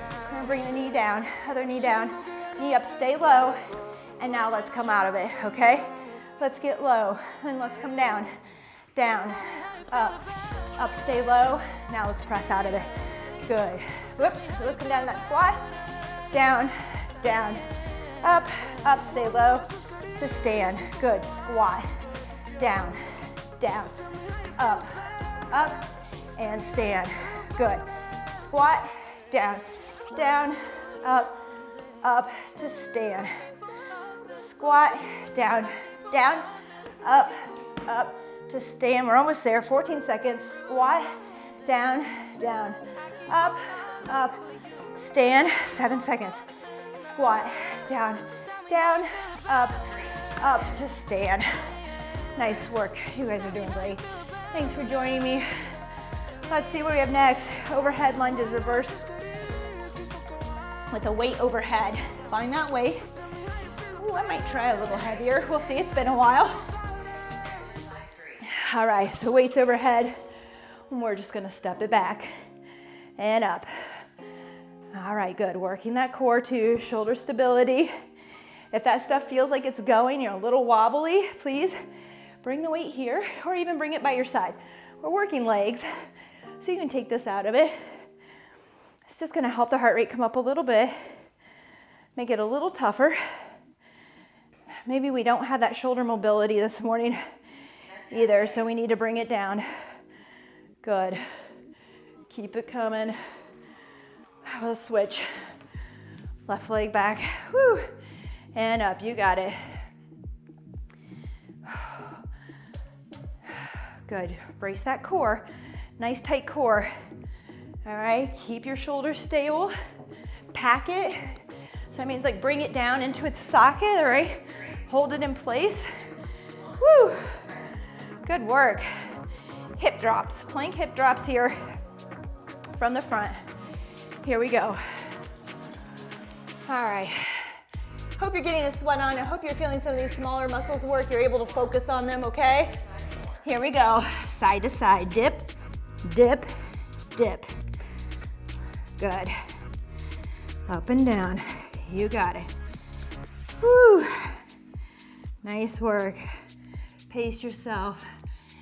We're going to bring the knee down, other knee down, knee up, stay low. And now let's come out of it, okay? Let's get low, then let's come down, down, up, stay low. Now let's press out of it. Good. Whoops, let's come down in that squat. Down, down, up, stay low, to stand. Good, squat, down, down, up, and stand. Good. Squat, down, down, up, to stand. Squat, down, down, up, to stand. We're almost there. 14 seconds. Squat, down, down, up, stand. 7 seconds. Squat, down, down, up, to stand. Nice work. You guys are doing great. Thanks for joining me. Let's see what we have next. Overhead lunges, reverse with a weight overhead. Find that weight. Ooh, I might try a little heavier. We'll see, it's been a while. All right, so weights overhead. We're just gonna step it back and up. All right, good. Working that core too, shoulder stability. If that stuff feels like it's going, you're a little wobbly, please bring the weight here or even bring it by your side. We're working legs, so you can take this out of it. It's just gonna help the heart rate come up a little bit, make it a little tougher. Maybe we don't have that shoulder mobility this morning either, so we need to bring it down. Good. Keep it coming. We'll switch. Left leg back, woo, and up, you got it. Good, brace that core, nice tight core. All right, keep your shoulders stable, pack it. So that means like bring it down into its socket, all right? Hold it in place, woo, good work. Hip drops, plank hip drops here from the front. Here we go. All right, hope you're getting a sweat on. I hope you're feeling some of these smaller muscles work. You're able to focus on them, okay? Here we go, side to side, dip, dip, dip. Good. Up and down, you got it. Woo, nice work. Pace yourself.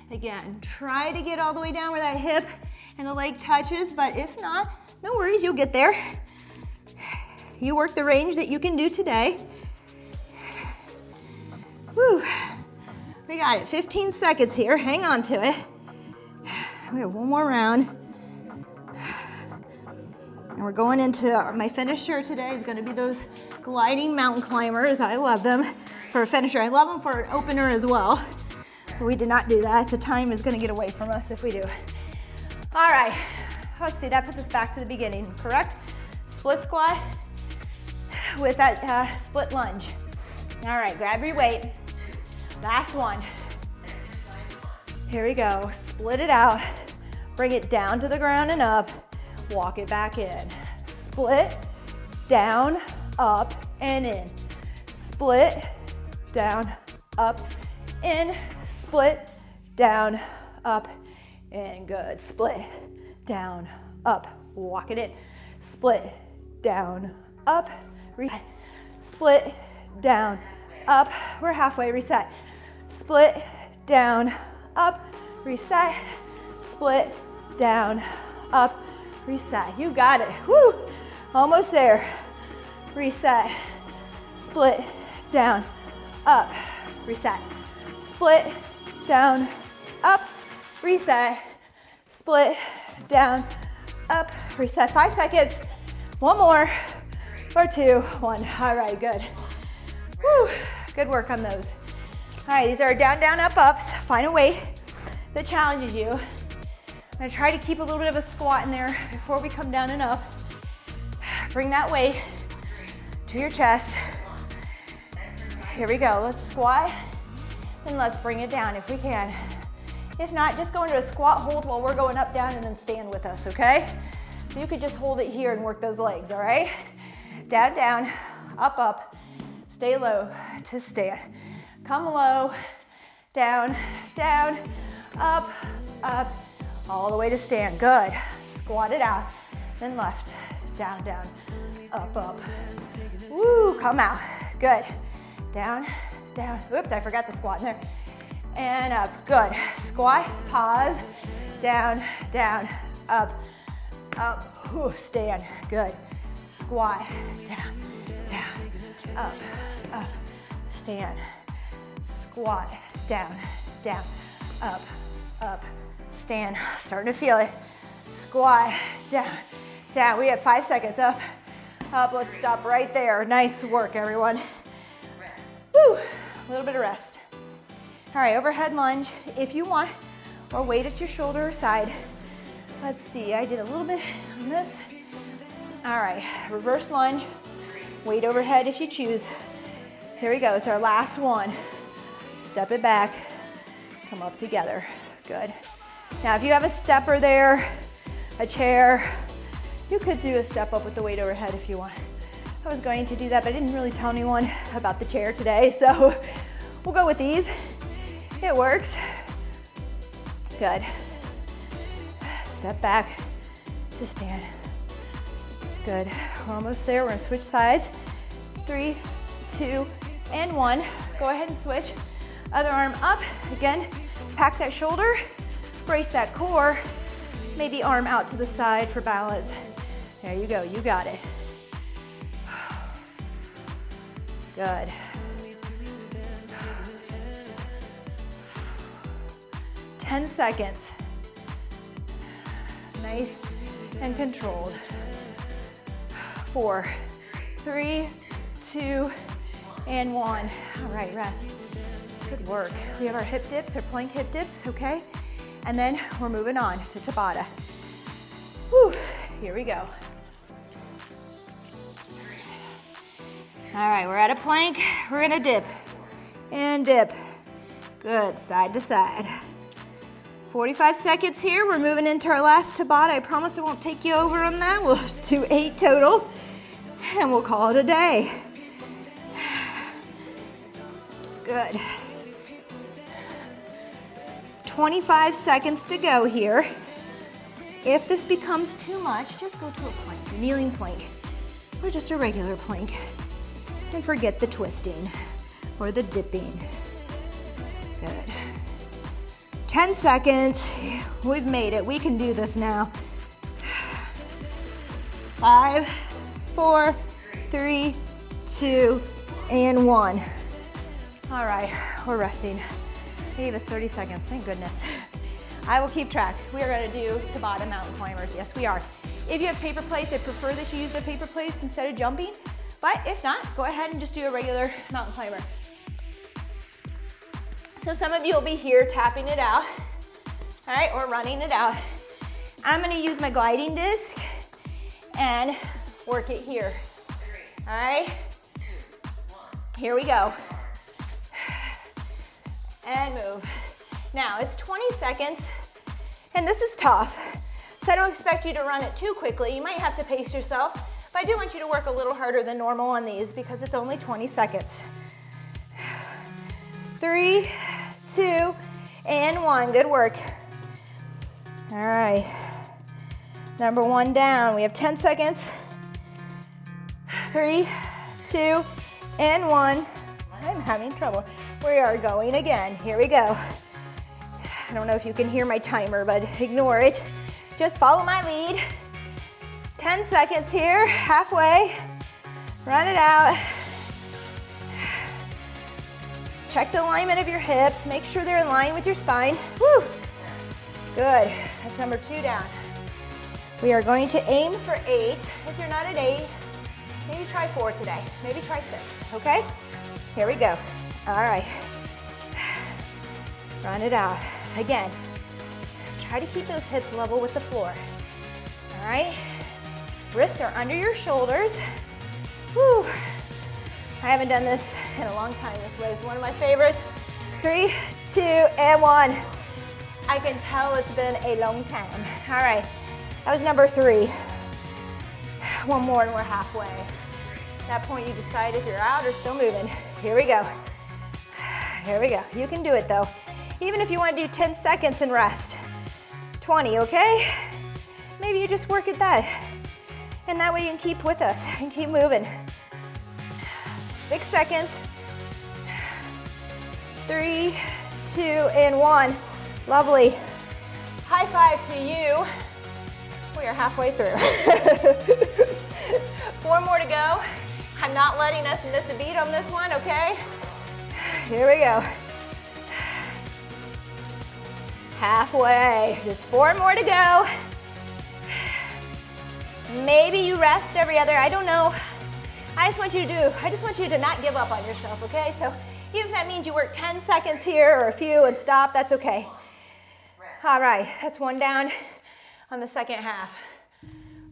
Again, try to get all the way down where that hip and the leg touches, but if not, no worries, you'll get there. You work the range that you can do today. Woo. We got it, 15 seconds here, hang on to it. We have one more round. And we're going into, my finisher today is gonna be those gliding mountain climbers. I love them for a finisher. I love them for an opener as well. But we did not do that. The time is gonna get away from us if we do. All right, let's see, that puts us back to the beginning, correct? Split squat with that split lunge. All right, grab your weight. Last one. Here we go, split it out. Bring it down to the ground and up. Walk it back in. Split, down, up, and in. Split, down, up, in. Split, down, up, and good. Split, down, up. Walk it in. Split, down, up, reset. Split, down, up. We're halfway, reset. Split, down, up, reset. Split, down, up, reset. You got it. Woo! Almost there. Reset. Split, down, up, reset. Split, down, up, reset. Split, down, up, reset. 5 seconds. One more. Or 2, 1. All right, good. Woo! Good work on those. All right, these are down, down, up, ups. Find a weight that challenges you. I'm gonna try to keep a little bit of a squat in there before we come down and up. Bring that weight to your chest. Here we go, let's squat and let's bring it down if we can. If not, just go into a squat hold while we're going up, down, and then stand with us, okay? So you could just hold it here and work those legs, all right? Down, down, up, up, stay low to stand. Come low, down, down, up, up, all the way to stand. Good. Squat it out, then left, down, down, up, up. Woo, come out. Good. Down, down. Whoops, I forgot the squat in there. And up. Good. Squat, pause, down, down, up, up. Ooh, stand. Good. Squat, down, down, up, up, stand. Squat, down, down, up, up, stand. Starting to feel it. Squat, down, down. We have 5 seconds. Up, up. Let's stop right there. Nice work, everyone. Woo, a little bit of rest. All right, overhead lunge if you want, or weight at your shoulder or side. Let's see, I did a little bit on this. All right, reverse lunge, weight overhead if you choose. Here we go, it's our last one. Step it back, come up together, good. Now if you have a stepper there, a chair, you could do a step up with the weight overhead if you want. I was going to do that, but I didn't really tell anyone about the chair today, so we'll go with these. It works. Good. Step back to stand. Good. We're almost there. We're gonna switch sides. 3, 2, and 1. Go ahead and switch. Other arm up. Again, pack that shoulder, brace that core. Maybe arm out to the side for balance. There you go. You got it. Good. Ten seconds. Nice and controlled. 4, 3, 2, and 1. All right, rest. Good work. We have our hip dips, our plank hip dips, okay? And then we're moving on to Tabata. Whew, here we go. All right, we're at a plank. We're gonna dip and dip. Good, side to side. 45 seconds here. We're moving into our last Tabata. I promise I won't take you over on that. We'll do 8 total, and we'll call it a day. Good. 25 seconds to go here. If this becomes too much, just go to a plank, a kneeling plank, or just a regular plank. And forget the twisting or the dipping. Good. 10 seconds. We've made it. We can do this now. 5, 4, 3, 2, and 1. All right, we're resting. They gave us 30 seconds, thank goodness. I will keep track. We are gonna do Tabata mountain climbers. Yes, we are. If you have paper plates, I prefer that you use the paper plates instead of jumping. But if not, go ahead and just do a regular mountain climber. So some of you will be here tapping it out, all right, or running it out. I'm gonna use my gliding disc and work it here, all right? Here we go. And move. Now it's 20 seconds, and this is tough. So I don't expect you to run it too quickly. You might have to pace yourself, but I do want you to work a little harder than normal on these because it's only 20 seconds. 3, 2, and 1, good work. All right, number 1 down. We have 10 seconds. 3, 2, and 1. I'm having trouble. We are going again. Here we go. I don't know if you can hear my timer, but ignore it. Just follow my lead. 10 seconds here, halfway. Run it out. Check the alignment of your hips. Make sure they're in line with your spine. Woo! Good. That's number 2 down. We are going to aim for 8. If you're not at 8, maybe try 4 today. Maybe try 6, okay? Here we go. All right. Run it out. Again, try to keep those hips level with the floor. All right? Wrists are under your shoulders. Whew. I haven't done this in a long time. This way is one of my favorites. 3, 2, and 1. I can tell it's been a long time. All right, that was number 3. One more and we're halfway. At that point you decide if you're out or still moving. Here we go. Here we go. You can do it though. Even if you want to do 10 seconds and rest. 20, okay? Maybe you just work at that. And that way you can keep with us and keep moving. 6 seconds. 3, 2, and 1. Lovely. High five to you. We are halfway through. 4 more to go. I'm not letting us miss a beat on this one, okay? Here we go. Halfway, just 4 more to go. Maybe you rest every other, I don't know. I just want you to not give up on yourself, okay? So even if that means you work 10 seconds here or a few and stop, that's okay. All right, that's 1 down on the second half.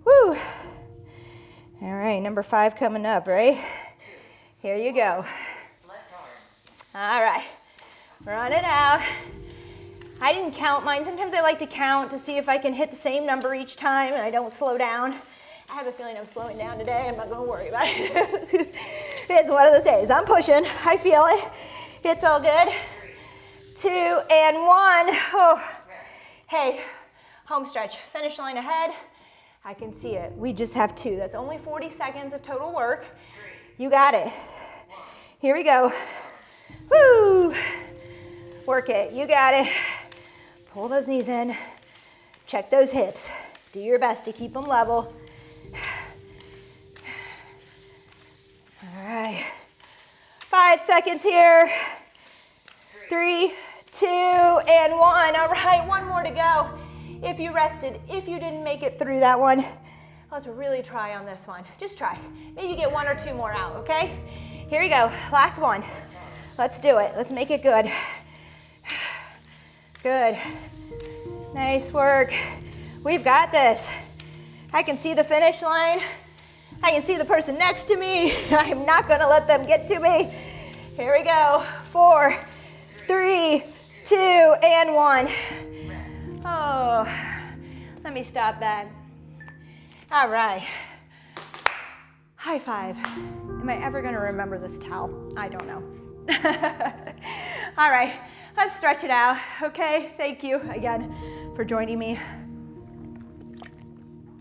Woo. All right, number 5 coming up, right? Here you go. All right, run it out. I didn't count mine. Sometimes I like to count to see if I can hit the same number each time and I don't slow down. I have a feeling I'm slowing down today. I'm not gonna worry about it. It's one of those days. I'm pushing, I feel it. It's all good. 2 and 1. Oh. Hey, home stretch, finish line ahead. I can see it. We just have 2. That's only 40 seconds of total work. You got it. Here we go. Woo! Work it, you got it. Pull those knees in. Check those hips. Do your best to keep them level. All right. 5 seconds here. 3, 2, and 1. All right, 1 more to go. if you rested, if you didn't make it through that one, let's really try on this one. Just try. Maybe get 1 or 2 more out, okay? Here we go, last one. Let's do it, let's make it good. Good, nice work. We've got this. I can see the finish line. I can see the person next to me. I'm not gonna let them get to me. Here we go, 4, 3, 2, and 1. Oh, let me stop that. All right, high five. Am I ever gonna remember this towel? I don't know. All right, let's stretch it out, okay? Thank you again for joining me.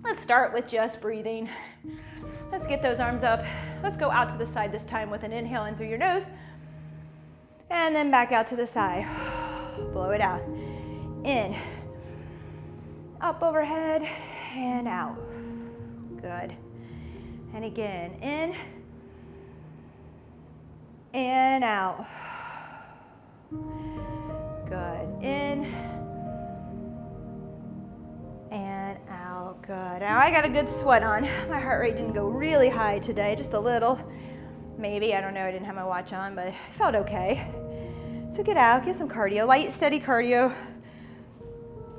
Let's start with just breathing. Let's get those arms up. Let's go out to the side this time with an inhale in through your nose, and then back out to the side. Blow it out. In, up overhead, and out. Good. And again, in, and out. Good. In, and out. Good. Now I got a good sweat on. My heart rate didn't go really high today, just a little. Maybe, I don't know, I didn't have my watch on, but I felt okay. So get out, get some cardio, light, steady cardio.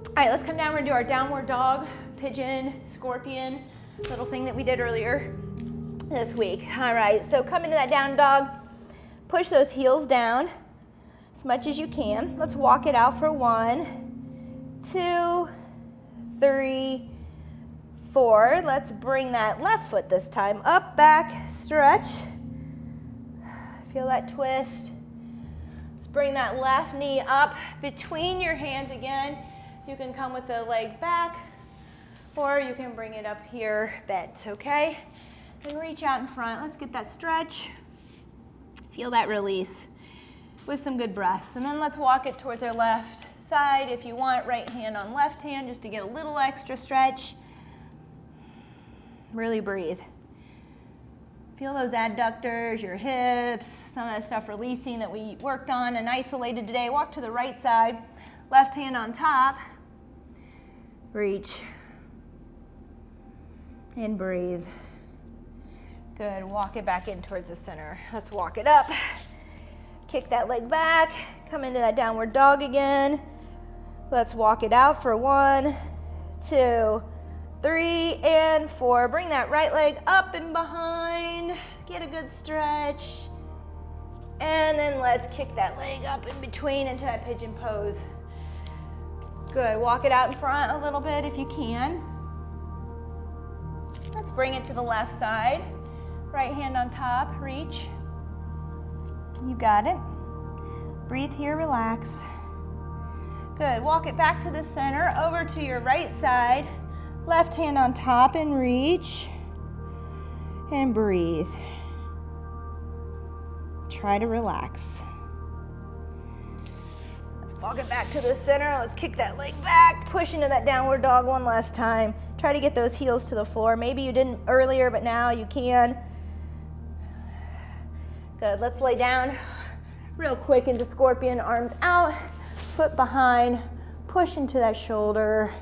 All right, let's come down, we're gonna do our downward dog, pigeon, scorpion, little thing that we did earlier this week. All right, so come into that down dog, push those heels down as much as you can. Let's walk it out for 1, 2, 3, 4. Let's bring that left foot this time up, back, stretch. Feel that twist. Let's bring that left knee up between your hands again. You can come with the leg back, or you can bring it up here bent, okay? And reach out in front. Let's get that stretch. Feel that release with some good breaths. And then let's walk it towards our left side. If you want, right hand on left hand, just to get a little extra stretch. Really breathe. Feel those adductors, your hips, some of that stuff releasing that we worked on and isolated today. Walk to the right side, left hand on top. Reach. And breathe. Good, walk it back in towards the center. Let's walk it up. Kick that leg back, come into that downward dog again. Let's walk it out for 1, 2, 3, and 4. Bring that right leg up and behind. Get a good stretch. And then let's kick that leg up in between into that pigeon pose. Good, walk it out in front a little bit if you can. Let's bring it to the left side. Right hand on top, reach. You got it. Breathe here, relax. Good, walk it back to the center, over to your right side. Left hand on top and reach. And breathe. Try to relax. Let's walk it back to the center. Let's kick that leg back, push into that downward dog one last time. Try to get those heels to the floor. Maybe you didn't earlier, but now you can. Good, let's lay down real quick into scorpion, arms out, foot behind, push into that shoulder.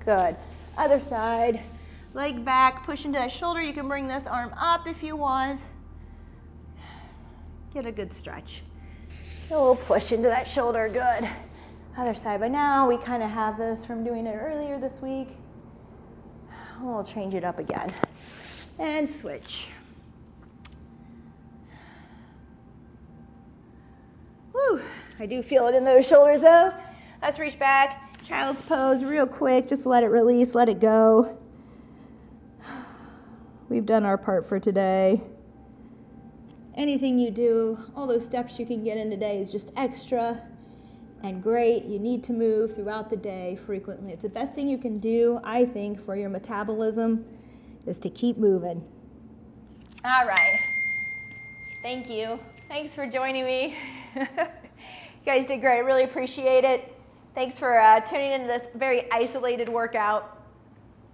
Good, other side, leg back, push into that shoulder. You can bring this arm up if you want. Get a good stretch. A little push into that shoulder, good. Other side, but now we kind of have this from doing it earlier this week. We'll change it up again. And switch. Woo, I do feel it in those shoulders though. Let's reach back, child's pose real quick, just let it release, let it go. We've done our part for today. Anything you do, all those steps you can get in today is just extra and great. You need to move throughout the day frequently. It's the best thing you can do, I think, for your metabolism is to keep moving. All right. Thank you. Thanks for joining me. You guys did great. I really appreciate it. Thanks for tuning into this very isolated workout.